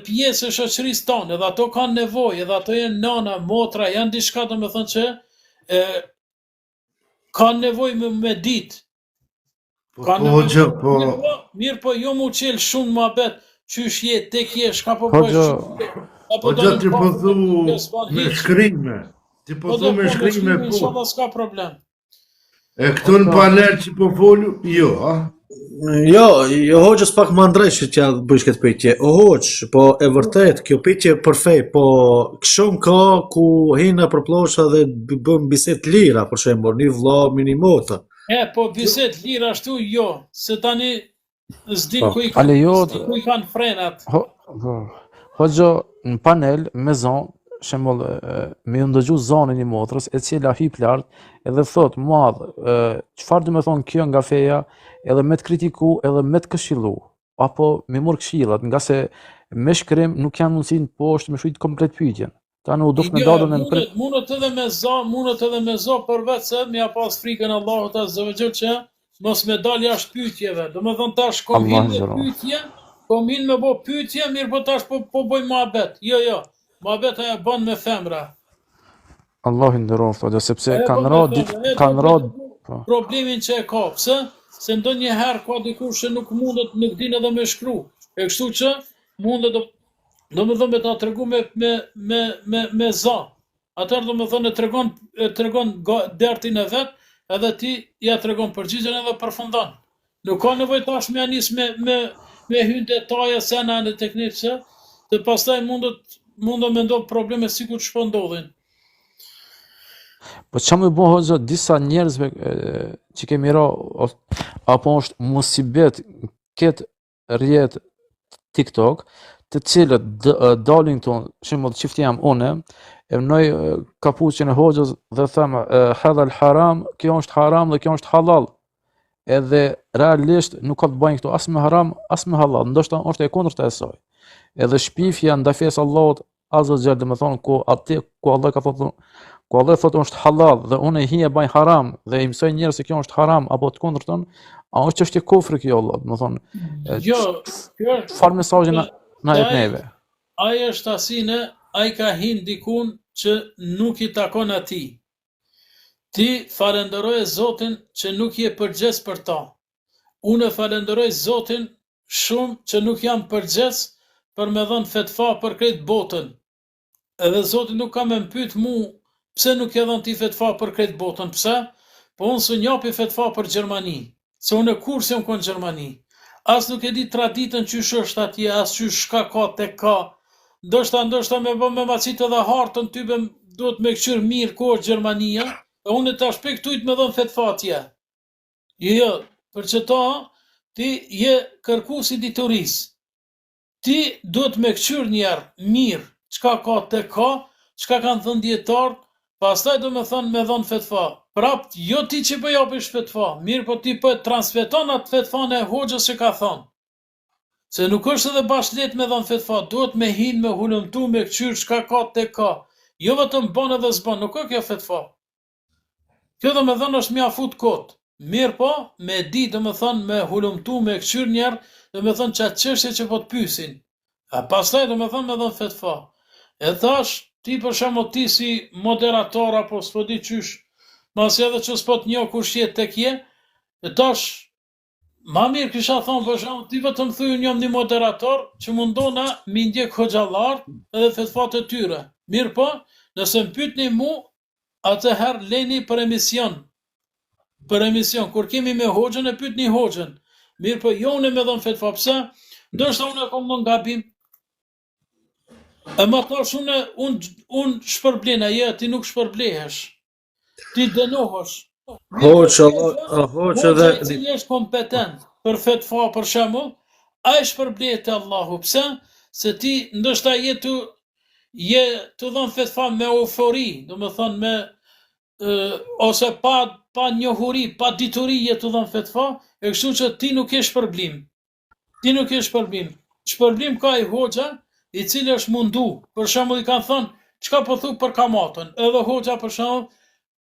pjesë e shoqërisë tonë, edhe ato kanë nevojë, edhe ato janë nana, motra, janë diçka do me thënë që kanë nevojë me ditë. Mirë po, jo mu qelë shumë ma bet, qysh je, tek je, shka po pojsh shumë. Po gjë ti po thu me shkrime. Ti po thu me shkrime po. Inshallah s'ka problem. E këtu në panel që po folu, jo, a? Jo, hoqës pak më ndrejsh që t'ja bëjsh këtë pyetje. O hoqë, po e vërtet, kjo pyetje për fej, po këshëm ka ku hina për plosha dhe bëm biset lira, për shembor, një vlla, një motra. Po biset lira ashtu, jo, se tani s'din ku i kanë frenat. Hoxha, në panel, me zonë, shembull, me ndëgju zonën e motrës, e cila hip lart, edhe thot, madh, çfarë do të thonë kjo nga feja, edhe me të kritiku, edhe me të këshillu, apo me mor këshillat, nga se me shkrim nuk janë mundësi në poshtë me shujt komplet pyetjen. Tani u duk me Jo, dadën e në mundet edhe me za për vetë se me ja pas frikën Allahut Azza wa Jall që mos me dal jashtë pyetjeve. Domethënë tash kom Allah hin me nxjerroj. pyetje, kom hin me bo pyetje, mirë po tash po bëj mohabet. Jo. Mohabet ajo bën me femra. Allah i nderoft, o sepse Ajo kanë bën ra me femra. kanë ra po. Problemin që e ka, pse? Se ndonjëherë ka dikush që nuk mundet, nuk din edhe me shkru. E kështu që mundet domethënë me ta tregu me za. Atëherë domethënë e tregon dertin e vet, edhe ti ja tregon përgjigjen edhe përfundon. Nuk ka nevojë tash me anis me hyn detaje sena në teknikë, se pastaj mundet me ndodh probleme sikur ç'po ndodhin. Po çka më bën hoxha disa njerëzve që kemi ra apo është musibet këtë rrjet TikTok, të cilët dalin këtu, shembull çifti jam unë, e vnoj kapuçin e hoxhës dhe them halal haram, kjo është haram dhe kjo është halal. Edhe realisht nuk ka të bëjnë këtu as me haram, as me halal, ndoshta është e kundërta e saj. Edhe shpifja ndaj fesë Allahut Azza wa Jall, domethënë ku Allah ka thotë, ku Allah thotë është halal dhe unë hi e baj haram dhe i mësoj njerëz se kjo është haram apo të kundërtën, a është çështje kufri kjo Allah, domethënë. Jo, kjo Çfarë mesazhi na jep neve? ai është asine, ai ka hin dikun që nuk i takon atij. Ti falenderoj Zotin që nuk je përgjegjës për ta. Unë falenderoj Zotin shumë që nuk jam përgjegjës për me dhënë fetva për krejt botën. Edhe Zoti nuk ka me mpyet mu pse nuk e dhën ti fetva për krejt botën. Pse? Po unë s'u japi fetva për Gjermani. Se unë kur s'jam kon Gjermani. As nuk e di traditën qysh është atje, as qysh ka tek ka. Ndoshta me bë me macit edhe hartën type duhet me kqyr mirë ku është Gjermania, e unë tash pe këtujt me dhën fetva atje. Jo, për që ta, ti je kërkues i diturisë. Ti duhet me kqyr njerë mirë, çka ka tek ka, çka kanë thënë dietarët, pastaj do me thonë me dhën fetva. Prapt, jo ti që po japish fetva, mirë po ti po transmeton atë fetvan e hoxhës që ka thonë. Se nuk është edhe bash let me dhën fetva, duhet me hin, me hulumtu, me kqyr çka ka tek ka. Jo vetëm bën edhe s'bën, nuk ka kjo fetva. Kjo do me thënë është mja fut kot. Mirë po, me di do me thënë me hulumtu, me kqyr njerë, do me thënë qatë çështje që po të pyesin. A pastaj do me thënë me dhën fetva. E thash, ti për shembull ti si moderator apo s'po di qysh, masi edhe që s'po të njoh kush je tek je, e tash ma mirë kisha thonë për shembull ti vetëm thuj unë jam një moderator që mundona mi ndjek hoxhallart edhe fetvat e tyre. Mirë po, nëse më pyetni mu, atëherë leni për emision. Për emision, kur kemi me hoxhën e pyetni hoxhën. Mirë po, jo unë me dhën fetva, pse? Ndoshta unë kam në gabim. E ma thash unë shpërblena, ti nuk shpërblehesh. Ti dënohesh. Hoxha Hoxha i cili është kompetent për fetva për shembull, ai shpërblehet te Allahu. Pse? Se ti ndoshta je të dhën fetva me eufori, domethënë me ose pa njohuri, pa dituri je të dhën fetva, e kështu që ti nuk ke shpërblim. Ti nuk ke shpërblim. Shpërblim ka i hoxha i cili është mundu. Për shembull i kanë thënë, çka po thu për kamatën? Edhe hoxha për shembull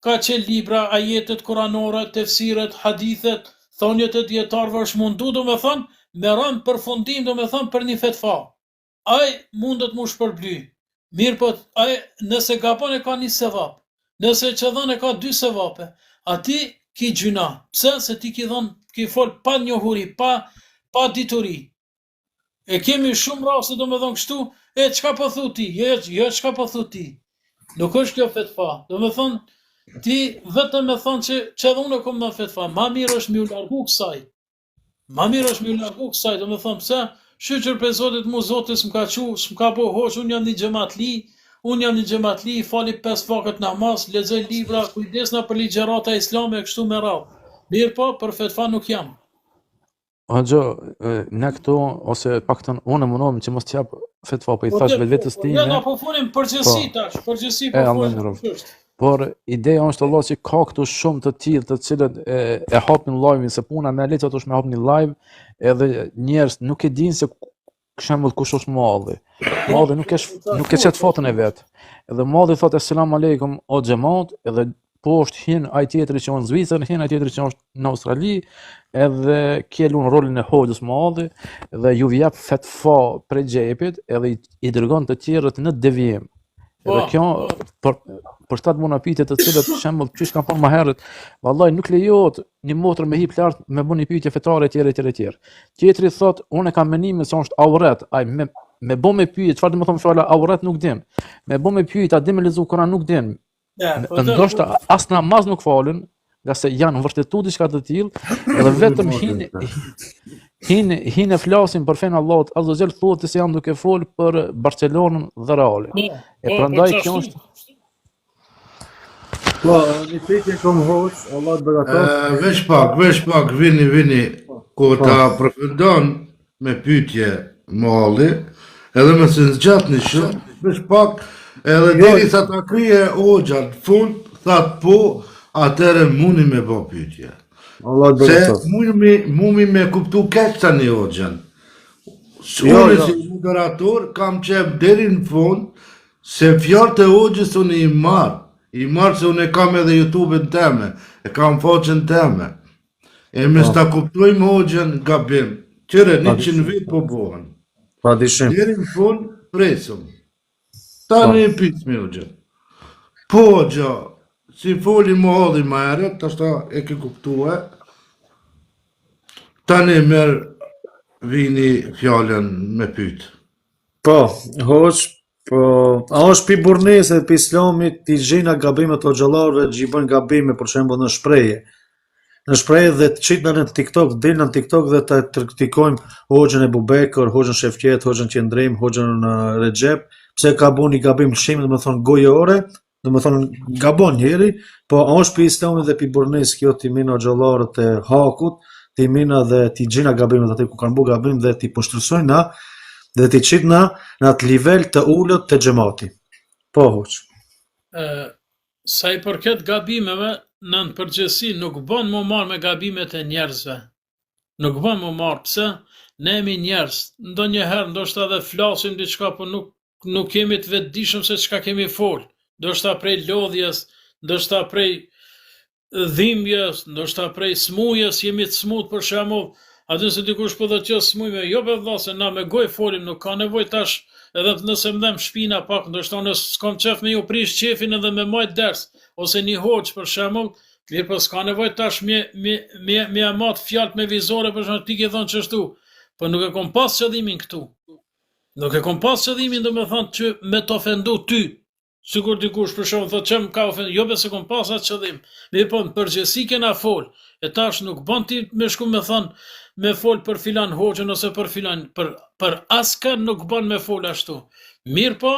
ka qenë libra, ajetet kuranore, tefsiret, hadithet, thonjet e dietarëve është mundu, domethënë me rënd përfundim, domethënë për një fetva. Ai mundet mu shpërbly. Mirë po, ai nëse gabon e ka një sevap. Nëse qëdhën e ka 2 sevape. A ti ki gjyna. Pse? Se ti ki fol pa njohuri, pa dituri. E kemi shumë raste do me thonë kështu, çka po thu ti? Jo, çka po thu ti? Nuk është kjo fetva. Do me thonë, ti vetëm me thonë që edhe unë kom dhënë fetva. Ma mirë është mi u largu kësaj. Do me thonë, pse? Shqyqër për Zotit mu, Zotis s'mka po hoq, unë jam një xhamatli, fali 5 vakët namaz, lexoj libra, kujdesna për ligjërata islame e kështu me radhë. Mirë po, për fetva nuk jam. Hoxha, ne këtu, ose paktën unë mundohem që mos t'jap fetva, po i thash vetvetes time. Ja, na po folim përgjithësi tash, përgjithësi po folim. Por ideja është Allah që ka këtu shumë të tillë të cilët e hapin live-in, se puna me lecët është me hapni live, edhe njerëz nuk e dinë se Për shembull kush është malli. Malli nuk e çet fotën e vet. Edhe malli thotë selam aleikum o xhamat, edhe poshtë hin ai tjetri që është në Zvicër, hin ai tjetri që është në Australi, edhe kjo lun rolin e hoxhës malli dhe ju jap fatfa prej xhepit, edhe i dërgon të tjerët në devijim. Edhe kjo për shtat monapite të cilët për shembull çish kanë thonë më herët, vallahi nuk lejohet një motër me hip lart me bën një pyetje fetare etj. Tjetri thotë unë kam menimin se është auret, ai me bë me pyetje, çfarë do të thonë fjala auret nuk din. Me bë me pyetje, a di me lexu Kur'an nuk din. Ndoshta as namaz nuk falën, nga se janë vërtetu diçka të tillë, edhe vetëm hinë flasin për fen Allahut azza xal, thotë se janë duke fol për Barcelonën dhe Realin. E prandaj kjo është Po, një pyetje kom hoç, Allah të beqaroft. Veç pak, vini, ku ta përfundon me pyetje malli, edhe me se zgjat një shumë, veç pak, edhe deri sa ta krije hoxha në fund, thatë po, atëre mundi me bë pyetje. Allah të Se beqaroft. mumi me kuptu keq tani hoxhën. Unë si moderator kam qep deri në fund, se fjalët e hoxhës unë i marë se unë e kam edhe YouTube-in teme, e kam faqen teme. E me s'ta kuptojmë hoxhën gabim. Qëre 100 vit po bohen. Pa dyshim. Deri në fund presëm. Tani i pyetmi hoxhën. Po hoxha, si foli më hodhi ma herët, tashta e ke kuptue. Tani merë vini fjallën me pyet. Po, hoç, po, a është pi burrnisë e pi islamit t'i gjejna gabimet o xhallarëve që i bën gabime për shembull në shprehje. Në shprehje dhe të qitna në TikTok, dilna në TikTok dhe të kritikojmë hoxhën e Bubekër, hoxhën Shefqet, hoxhën Qendrim, hoxhën Recep, pse ka bën një gabim lëshimi, domethënë gojore, domethënë gabon njëri, po a është pi islamit dhe pi burrnisë kjo t'i mina xhallarët e hakut, t'i mina dhe t'i gjejna gabimet aty ku kanë bërë gabim dhe t'i poshtërsojnë dhe t'i qitna në atë nivel të ullët të xhamati. Po, hoç. Sa i përket gabimeve, në përgjithësi nuk bën më marrë me gabimet e njerëzve. Nuk bën më marrë, pse? Ne jemi njerëz. Ndonjëherë ndoshta edhe flasim diçka, po nuk kemi të vetëdijshëm se çka kemi fol. Ndoshta prej lodhjes, ndoshta prej dhimbjes, ndoshta prej smujës, jemi të smut për shembull. Atë se dikush po thotë që smujme, jo be vëlla se na me gojë folim, nuk ka nevojë tash edhe nëse më dhem shpina pak, ndoshta nëse s'kam qef me ju prish qefin edhe me majt ders, ose një hoç për shembull, mirë po s'ka nevojë tash me amat fjalë me vizore për shembull ti ke thonë çështu, po nuk e kom pas qëllimin këtu. Nuk e kom pas qëllimin domethënë që me të ofendu ty. Sigur dikush për shembull thotë çem ka ofendu, jo besë kom pas atë qëllim. Mirë po në përgjithësi kena fol. E tash nuk bën ti me shku me thon me fol për filan hoxhën ose për filan për askë nuk bën me fol ashtu. Mirë po,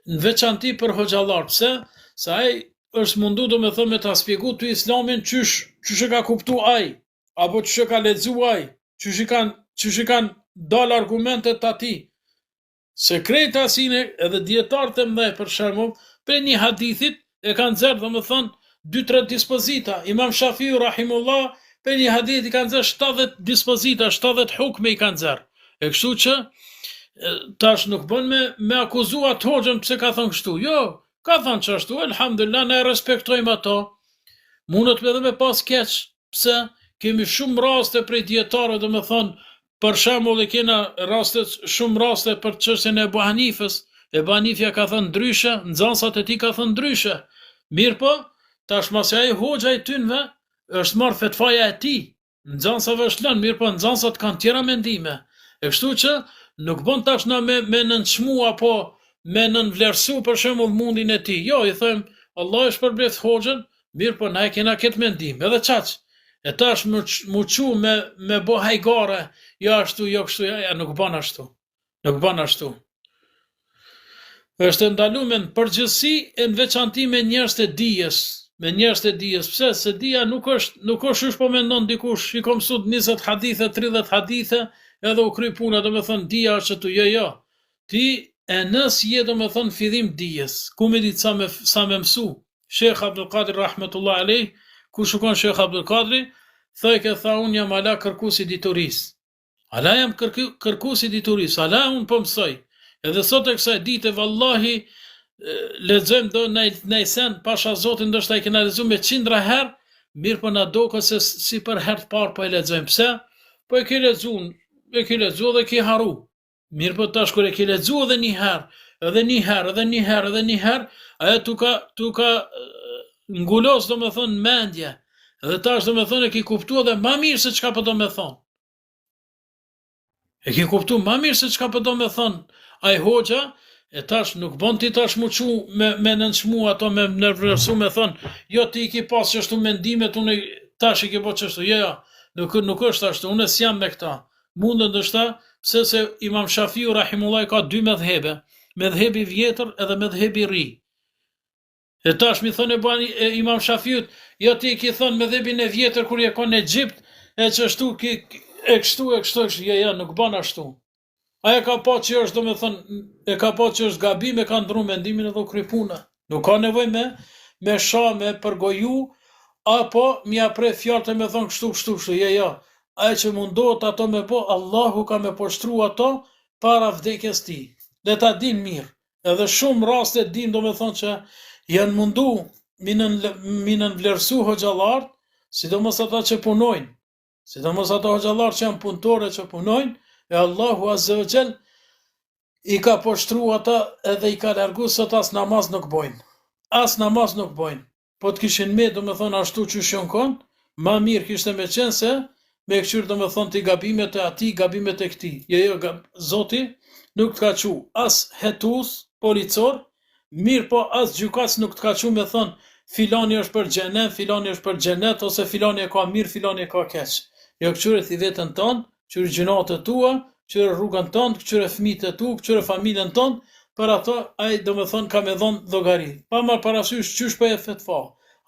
në veçanti për hoxhallar, pse? Se ai është mundu domethënë me ta shpjegu ty islamin çysh e ka kuptu ai, apo çysh e ka lexu ai, çysh i kanë dal argumentet atij. Se krejt asine edhe dietarët e mëdhej për shembull, për një hadithit e kanë nxjerr domethënë 2-3 dispozita. Imam Shafiu rahimullah për një hadith i kanë nxjerr 70 dispozita, 70 hukme i kanë nxjerr. E kështu që tash nuk bën me akuzu atë hoxhën pse ka thënë kështu. Jo, ka thënë çashtu, elhamdulillah ne respektojmë ato. Mundet edhe me pas keq, pse kemi shumë raste prej dietarëve domethënë. Për shembull e kena shumë raste për çështjen e Ebu Hanifës. Ebu Hanifja ka thënë ndryshe, nxënësat e tij ka thënë ndryshe. Mirë po, tashmë se ai hoxha i tynve është marrë fetfaja e tij. Nxënësave është lënë, mirë po nxënësat kanë tjera mendime. E kështu që nuk bën tash na me nënçmu apo me nënvlerësu për shembull mundin e tij. Jo, i them, Allah e shpërbleft hoxhën, mirë po na e kena këtë mendim, edhe çaq. E tash mu qu me bo hajgare, jo ashtu, jo kështu, ja nuk ban ashtu. Nuk ban ashtu. Është ndaluar në përgjithësi e në veçanti me njerëz të dijes. Me njerëz të dijes. Pse? Se dija nuk është shush po mendon dikush, i ka mësuar 20 hadithe, 30 hadithe, edhe u kry puna, domethënë dija është tu, jo. Ti e nës je domethënë fillim dijes. Ku më ditë sa më mësu. Sheikh Abdul Qadir rahmetullah alayh, ku shkon Sheikh Abdul Qadri, thoj ke tha unë jam ala kërkuesi dituris. Ala jam kërkuesi dituris, ala unë po mësoj. Edhe sot e kësaj dite, vallahi, lexojmë do në sen, pasha Zotin ndoshta e kena lexuar me qindra herë, mirë po na doka se si për herë të parë po e lexojmë. Pse? Po e ke lexuar, dhe ke haru. Mirë po tash kur e ke lexuar edhe një herë, edhe një herë, ajo tu ka ngulos domethënë mendje. Edhe tash domethënë e ke kuptuar edhe më mirë se çka po do me thonë. E ke kuptu ma mirë se çka po do me thonë ai hoxha, e tash nuk bon ti tash mu qu me nënçmu ato me nervërsu me thonë, jo ti i ki pas qështu mendimet, unë tash i ki po qështu, jo, nuk është ashtu, unë s'jam me këta. Mundë ndështa, pse se Imam Shafiu Rahimullah ka dy medhhebe, medhhebi vjetër edhe medhhebi ri. E tash mi thonë e Imam Shafiut, jo ti i ki thonë medhhebin e vjetër kur je ka në Egjipt, e qështu e kështu, ja, nuk ban ashtu. Aja ka pa që është, do me thënë, e ka pa që është gabim, e ka ndru mendimin edhe u kry puna. Nuk ka nevoj me sha, me përgoju, apo mi apre fjartë e me thonë kështu, ja. Aja që mundohet ato me po, Allahu ka me poshtru ato para vdekjes ti. Dhe ta din mirë. Edhe shumë raste din, do me thonë që janë mundu minën vlerësu hoxhalart, sidomos ata që punojnë. Sidomos ato hoxhallar që janë punëtore që punojnë, e Allahu Azza wa Jall i ka poshtru ata edhe i ka largu sot as namaz nuk bojnë. As namaz nuk bojnë. Po të kishin me, do me thonë ashtu që shion konë, ma mirë kishte me qenë se me këqyrë do me thonë të gabimet e ati, gabimet e këti. Jo, Zoti nuk të ka qu as hetus, policor, mirë po as gjykas nuk të ka qu me thonë filani është për xhenet, filani është për xhenet, ose filani e ka mirë, filani e ka keq. Jo këqyre thi vetën tonë, këqyre gjinat e tua, këqyre rrugën tonë, këqyre fëmijët e tu, këqyre familjen tonë, për ato ai do me thonë ka me dhonë dhogari. Pa marrë parasysh qysh po jep fetva,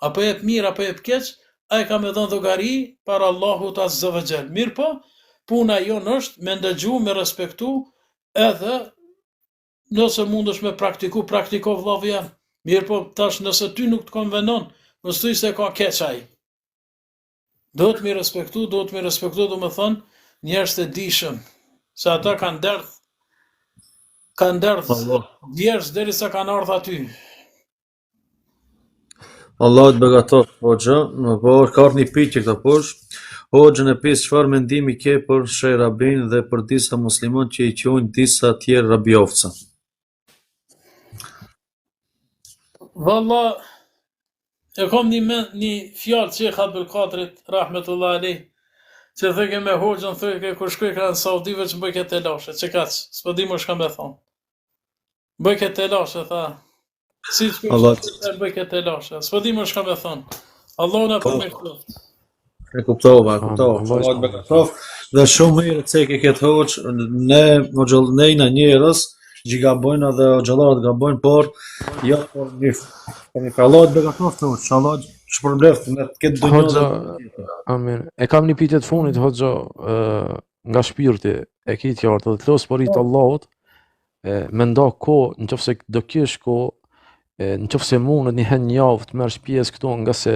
apo jep mirë, apo jep keq, ai ka me dhonë dhogari para Allahut Azza wa Jall. Mirë po, puna jonë është me ndëgju, me respektu, edhe nëse mundesh me praktiko vllavi jam. Mirë po, tash nëse ty nuk të konvenon, mos thuaj se ka keq ai. Do të mi respektu, do me thonë, njerëz të dishëm, se ata kanë derdh djerës derisa kanë ardhur aty. Allah të begatoft, hoxha, po ka ardhur një pyetje këtu poshtë. Hoxhën e pyet çfarë mendimi ke për Sheh Rabin dhe për disa musliman që i quajnë disa tjerë rabiovca. Valla, e kom një fjalë që Abdul Kadrit, rahmetullah alej, që thëke me hoxhën, thëke kur shkoj ka në Saudive që bëj këtë telashe, që kaq, s'po di më shka me thonë. Bëj këtë telashe, tha. Si që bëj këtë telashe, s'po di më shka me thonë. Allah në përmirësoft. E kuptova. Allah të begatoft. Dhe shumë mirë të ke këtë hoxhë, ne na njerëz që gabojnë dhe xhallarët gabojnë, por jo por një Allah të begatoft, inshallah shpërbleft në këtë dunjë. Amin. E kam një pyetje të fundit hoxha, nga shpirti e ke të qartë, të los porit Allahut, me nda kohë, nëse do kesh kohë, nëse mundet një herë në javë të merresh pjesë këtu, nga se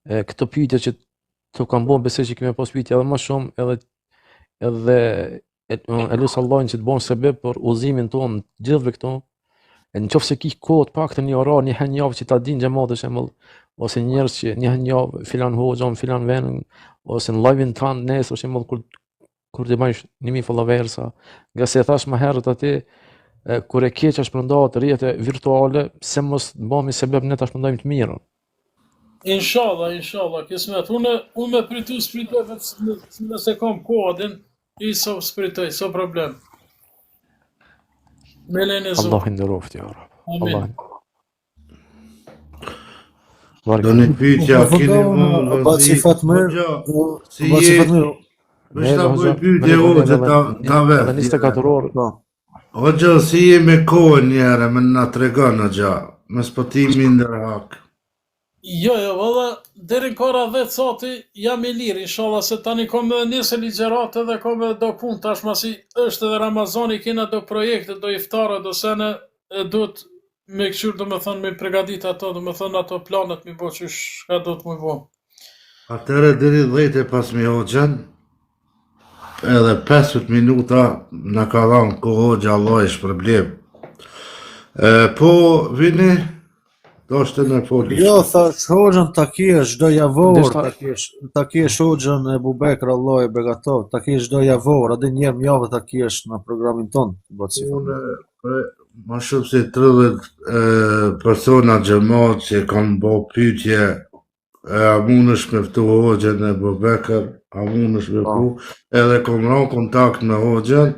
këto pyetje që të kam bën, besoj që kemi pas pyetje edhe më shumë, edhe e lusë Allahin që të bon sebeb për uzimin tonë gjithve këto, nëse ki kohë të paktën një orar, një herë në javë që ta din xhamati shembull, ose njerëz që një herë në javë filan hoxha, filan vend, ose në live-in tan nesër shembull kur të bësh 1000 followersa, nga se thash më herët aty, kur e keq është përndohet rrjete virtuale, se mos bëhemi sebeb ne ta shpëndojmë të mirën. Inshallah, kismet. Unë me spritoj vetë nëse kam kodin, i so spritoj, so problem. Me lejnë e Zotit. Allah nderoft, ja Rab. Amin. Do një pyetja keni më Baci Fatmir, Vesh ta bëj pyetje hoxha ta vetë. Edhe 24 orë. Hoxha si je me kohën njëherë, më na tregon hoxha, me spotimin ndër hak. Jo, valla, deri në kora 10 sati jam i lirë, inshallah, se tani kom edhe nisë ligjërat edhe kom edhe do punë, tashma si është edhe Ramazani, kena do projekte, do iftare, do sene, do të me këqyrë, do me thonë, me pregadit ato, do me thonë ato planet mi bo që shka do të më bo. Atëre deri 10 pas mi hoxhan? edhe 15 minuta në ka dhanë ko hoxha Allah i shpërblim. Po, vini, do shte në foli. Jo, thash hoxhën ta kish çdo javor, Ndeshta- ta kish hoxhën e Bubekr Allah e begatov, ta kish çdo javor, edhe një herë në javë ta kish në programin ton. Unë, ma shumë se 30 persona gjëmat që kanë bo pytje, a mundesh me ftu hoxhën e Bubekr, a mundesh me ftu, edhe kom ran kontakt me hoxhën,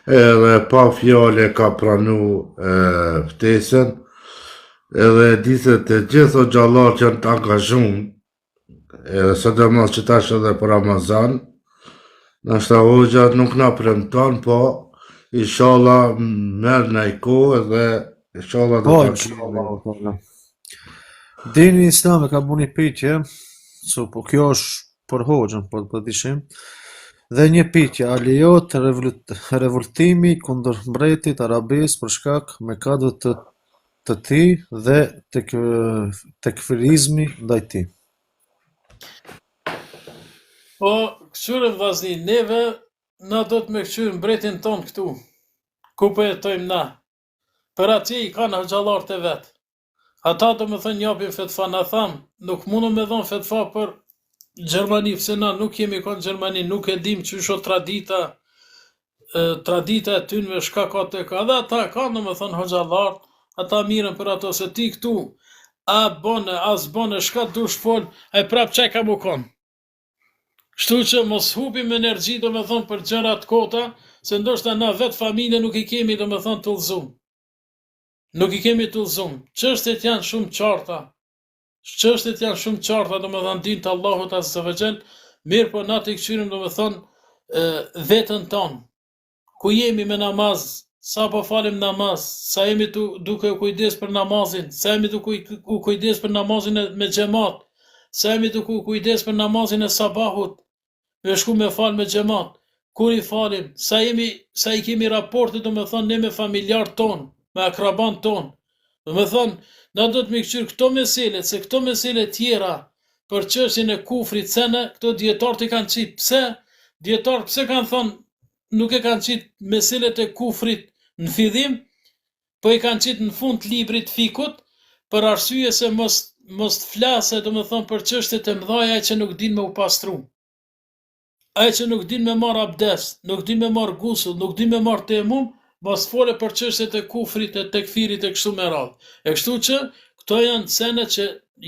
edhe pa fjale ka pranu ftesën, edhe di se të gjithë o gjallar që janë të angazhum, edhe së të mos që tash edhe për Ramazan, nështë hoxha nuk na premton, po inshallah merr në i kohë edhe inshallah do Po, ta inshallah. Dini Islami ka bu një pyetje, po kjo është për hoxhën, për dishim. Dhe një pyetje, a lejohet revoltimi kundër mbretit arabisë për shkak mëkateve të tij dhe tekfirizmi ndaj tij? Po, këshyre vllazni, neve na do të me këshyre mbretin ton këtu, ku po jetojmë na. Për atje i kanë hoxhallarët e vetë. Ata do me thënë japin fetfa, na thamë, nuk mundu me dhonë fetfa për Gjermani, pse na nuk jemi konë Gjermani, nuk e dim që sho tradita e tynve shka ka të ka, dhe ata kanë do me thënë hoxhallarët, ata miren për ato se ti këtu, as bone, shka dush fol, a i prap qaj ka mu konë. Kështu që mos hupim energji do me thonë për gjërat kota, se ndoshta na vetë familje nuk i kemi do me thonë të lëzum. Nuk i kemi të lëzum. Çështjet janë shumë qarta. Do me thonë din të Allahut Azza wa Jall, mirë po na të këshyrim do me thonë vetën tonë. Ku jemi me namaz, sa po falim namaz, sa jemi duke u kujdes për namazin, sa jemi duke u kujdes për namazin me xhamat, sa jemi duke u kujdes për namazin e sabahut, me shku me fal me xhamat, kur i falim, sa i kemi raporte do me thonë ne me familjar ton, me akraban ton. Do me thonë, na do të me këshyr këto meselet, se këto meselet tjera për çështjen e kufrit sene, këto dietarët i kanë qitë. Pse? Dietarët pse kanë thonë nuk e kanë qitë meselet e kufrit në fillim, po i kanë qitë në fund të librit fikut, për arsye se mos të flase, do me thonë, për çështjet e mëdhaja ai që nuk din me u pastru. Ai që nuk din me marr abdes, nuk din me marr gusull, nuk din me marr temum, mos fole për çështjet e kufrit, e tekfirit e kështu me radhë. E kështu që këto janë sene që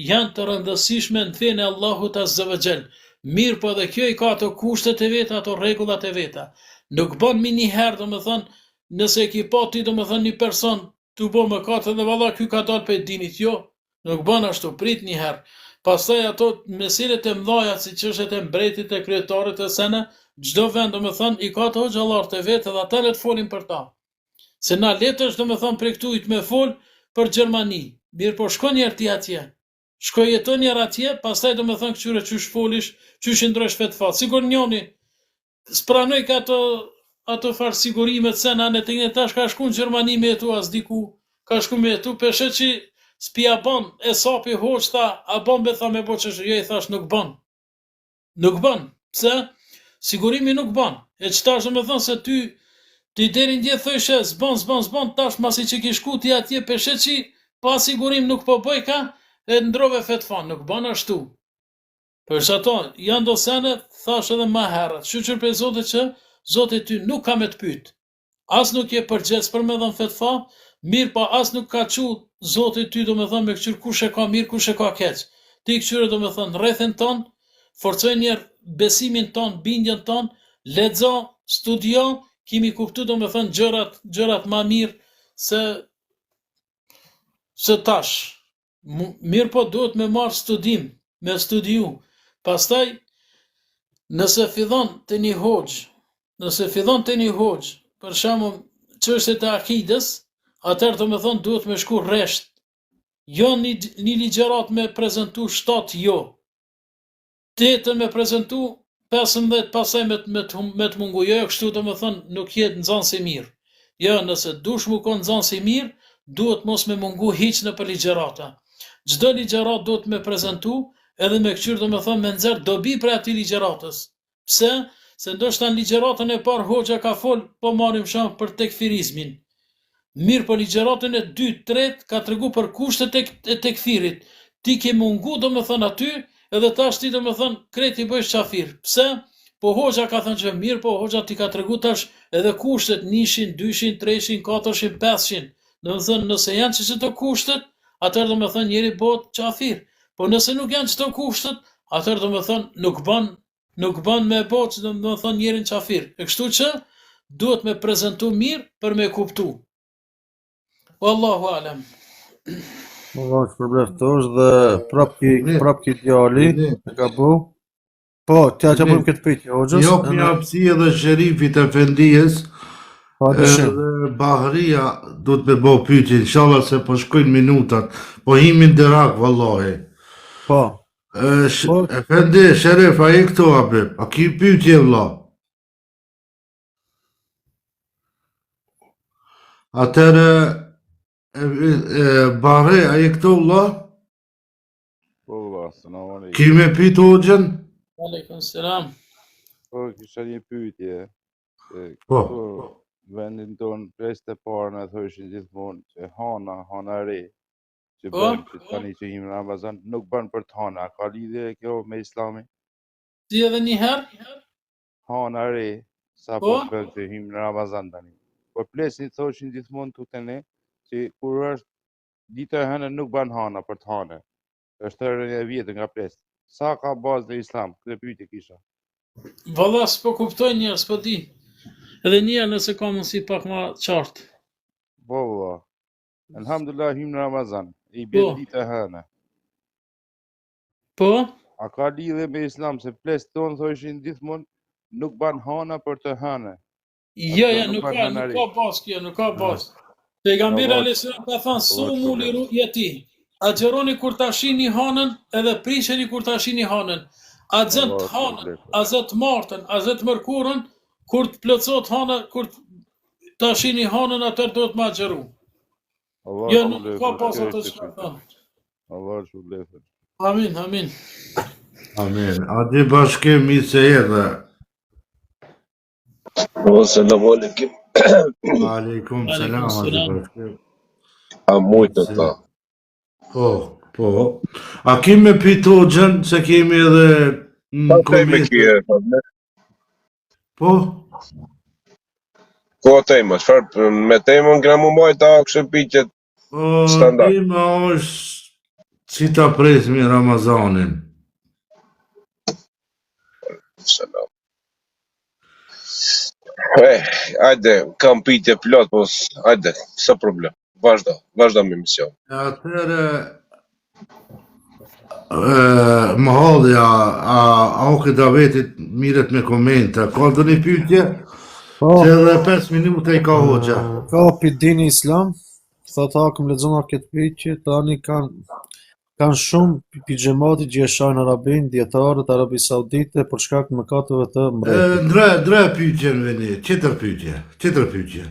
janë të rëndësishme në fenë e Allahut Azza wa Jall. Mirë po dhe kjo i ka ato kushtet e veta, ato rregullat e veta. Nuk bën mi një herë, do me thënë, nëse e ki pa ti, do me thënë, një person të bo më katë dhe valla ky ka dalë për dinit, jo, nuk bën ashtu, prit një herë. Pastaj ato meselet e mëdhaja, si çështjet e mbretit e kryetarit e sene, çdo vend, do me thënë, i ka të hoxhallarët e vetë dhe ata le të folin për ta. Se na letësh, do me thënë, prej këtu i të me fol për Gjermani. Mirë po shko njerë ti atje. Shko jeton njerë atje, pastaj do me thënë këtyre qysh folish, qysh ndrosh fetfa. Sigur njoni, s'pranoj ka ato farë sigurimet se në anet e një tash ka shku në Gjermani me jetu as diku, ka shku me jetu, peshe që s'pia ban, e sapi hoq, tha, a ban be tha me bo që jo i thash nuk ban. Nuk ban, pse? Sigurimi nuk ban. E që tash do me thënë se ti deri ndje thëshe, zban, tash masi që ki shku ti atje, peshe që pa sigurim nuk po bëj ka, e ndrove fetfan, nuk ban ashtu. Përsa to, janë do sene, thash edhe ma herët, shqyqër për zote që, zote ty nuk ka me të pyt. As nuk je përgjec për me dhënë fetfa, mirë pa as nuk ka qu zote ty do me thënë me këqyr kush e ka mirë, kush e ka keq. Ti këqyre do me thënë rrethin ton, forcoj njerë besimin ton, bindjen ton, ledzo, studio, kimi kuptu do me thënë gjërat ma mirë se tash. Mirë po duhet me marë studim, me studiu. Pastaj, nëse fillon të një hoxh, për shembull çështjet e akides, atëherë do me thonë duhet me shku rresht. Jo një ligjerat me prezentu 7, jo. 8 me prezentu 15, pasaj me të mungu. Jo, kështu do me thonë nuk jetë nxënës i mirë. Jo, nëse dush mu konë nxënës i mirë, duhet mos me mungu hiq në për ligjerata. Çdo ligjerat duhet me prezentu, edhe me këqyr do me thonë me nxerr dobi për ati ligjeratës. Pse? se ndoshta në ligjeratën e parë hoxha ka fol, po marrim shemb për tekfirizmin. Mirë, po ligjeratën e 2, 3 ka tregu për kushtet e tekfirit. Ti ke mungu domethënë aty, edhe tash ti domethënë kreti bësh qafir. Pse? Po hoxha ka thënë që mirë, po hoxha ti ka tregu tash edhe kushtet 100, 200, 300, 400, 500. Domethënë nëse janë çdo kushtet, atëherë domethënë njeri bëhet qafir. Po nëse nuk janë çdo kushtet, atëherë domethënë nuk bën me bëhet domethënë njerin qafir. E kështu që duhet me prezantu mirë për me kuptu. Wallahu alem. Allah shpërbleftosh dhe prap ki djali e ka bu. Po, t'ja që bëjmë këtë pyetje hoxhës. Jo për hapësi edhe sherifit e fendijes, Pa dyshim. edhe Bahria do të me bo pyetje, inshallah se po shkojnë minutat, po himin dirak vallahi. Po. Efendi, sherif, a i këtu abib, a ki pyetje vlla? Atëre, Bahri, a i këtu vlla? Po, valla, selam aleikum. Ki me pyet hoxhën? Aleikum selam. Po, kisha një pyetje. Po. Këtu vendin ton presë të parë na thoshin gjithmonë që hana re, që Po. bën që tani që jemi në Ramazan, nuk bën për të hana. Ka lidhje kjo me Islamin? Si edhe një herë? Hana re, sa Po. po bën që jemi në Ramazan tani. Po plesin thoshin gjithmonë tu ne që kur është dita e hënë nuk bën hana për të hanë. Është rënë e vjetë nga presë. Sa ka bazë në Islam? Këtë pyetje kisha. Valla s'po kuptoj një, s'po di. Edhe një nëse ka mundësi pak ma qartë. Po, valla. Elhamdulillah hym në Ramazan. I Po. bën dita e hënë. Po? A ka lidhje me Islam se plesë tonë thoshin gjithmonë nuk ban hana për të hënë. Jo, Ato ja, nuk nuk bën ka hanari. bazë kjo, nuk ka bazë. Pejgamberi Allah- alayhis salam ka thënë sumu Allah li ru'yati. Agjeroni kur ta shihni hanën, edhe prisheni kur ta shihni hanën. Axhet Allah hanën, shpëlbeft. axhet martën, axhet mërkurën, kur të plotësohet hana, kur ta shihni hanën, atëherë do të më agjeru. Allah Jo, nuk ka shpëlbeft. bazë Kjo ato është çka e thon. Allah shpëlbeft. Amin, amin. Amin. A di bashkim i se edhe. Selamu alaikum. Aleikum Aleikum selam, a di selam. bashkim. A mujtë ta. Po. A kemi pyet hoxhën se kemi edhe Pa teme kje, Po, ko tema, çfarë me temën nga mu majta kështë pyetjet standard. tema është si ta presmi Ramazanin. Selam. Ajde, kam pyetje plot, po ajde, s'ka problem. Vazhdo me mision. Atëre, më halli, a o këtë davetit miret me komenta. Ka do një pyetje? Po. Se edhe 5 minuta i ka hoxha. Ka për dini islam, thot hakëm lexona këtë pyetje, tani kanë shumë pi xhamatit që e shohin arabin, dietarët Arabi Saudite për shkak të mëkateve të mbretit. Dre pyetje në veni, qëtër pyetje. Tjetër pyetje,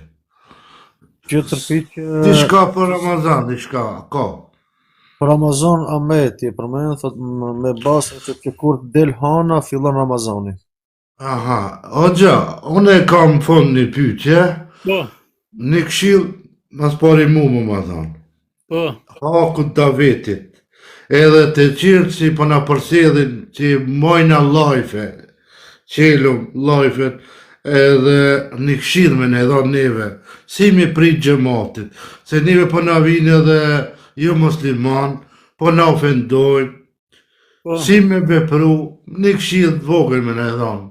Diçka për Ramazan, diçka, ka. për Ramazan Ahmeti e përmend thot me bazë që kur del hana fillon Ramazani. Aha, hoxha, unë e kam fond një pyetje, Po, një këshill, mas pari mu më thonë. po. Hakut davetit, edhe të qirë që po na përsedhin që mojna lajfe, qelum lajfet, edhe një këshill me ne dhon neve, si mi prit gjematit, se neve po na vinë edhe jo musliman, po na ofendojnë, Po. si me vepru, një këshill të vogël me ne dhon.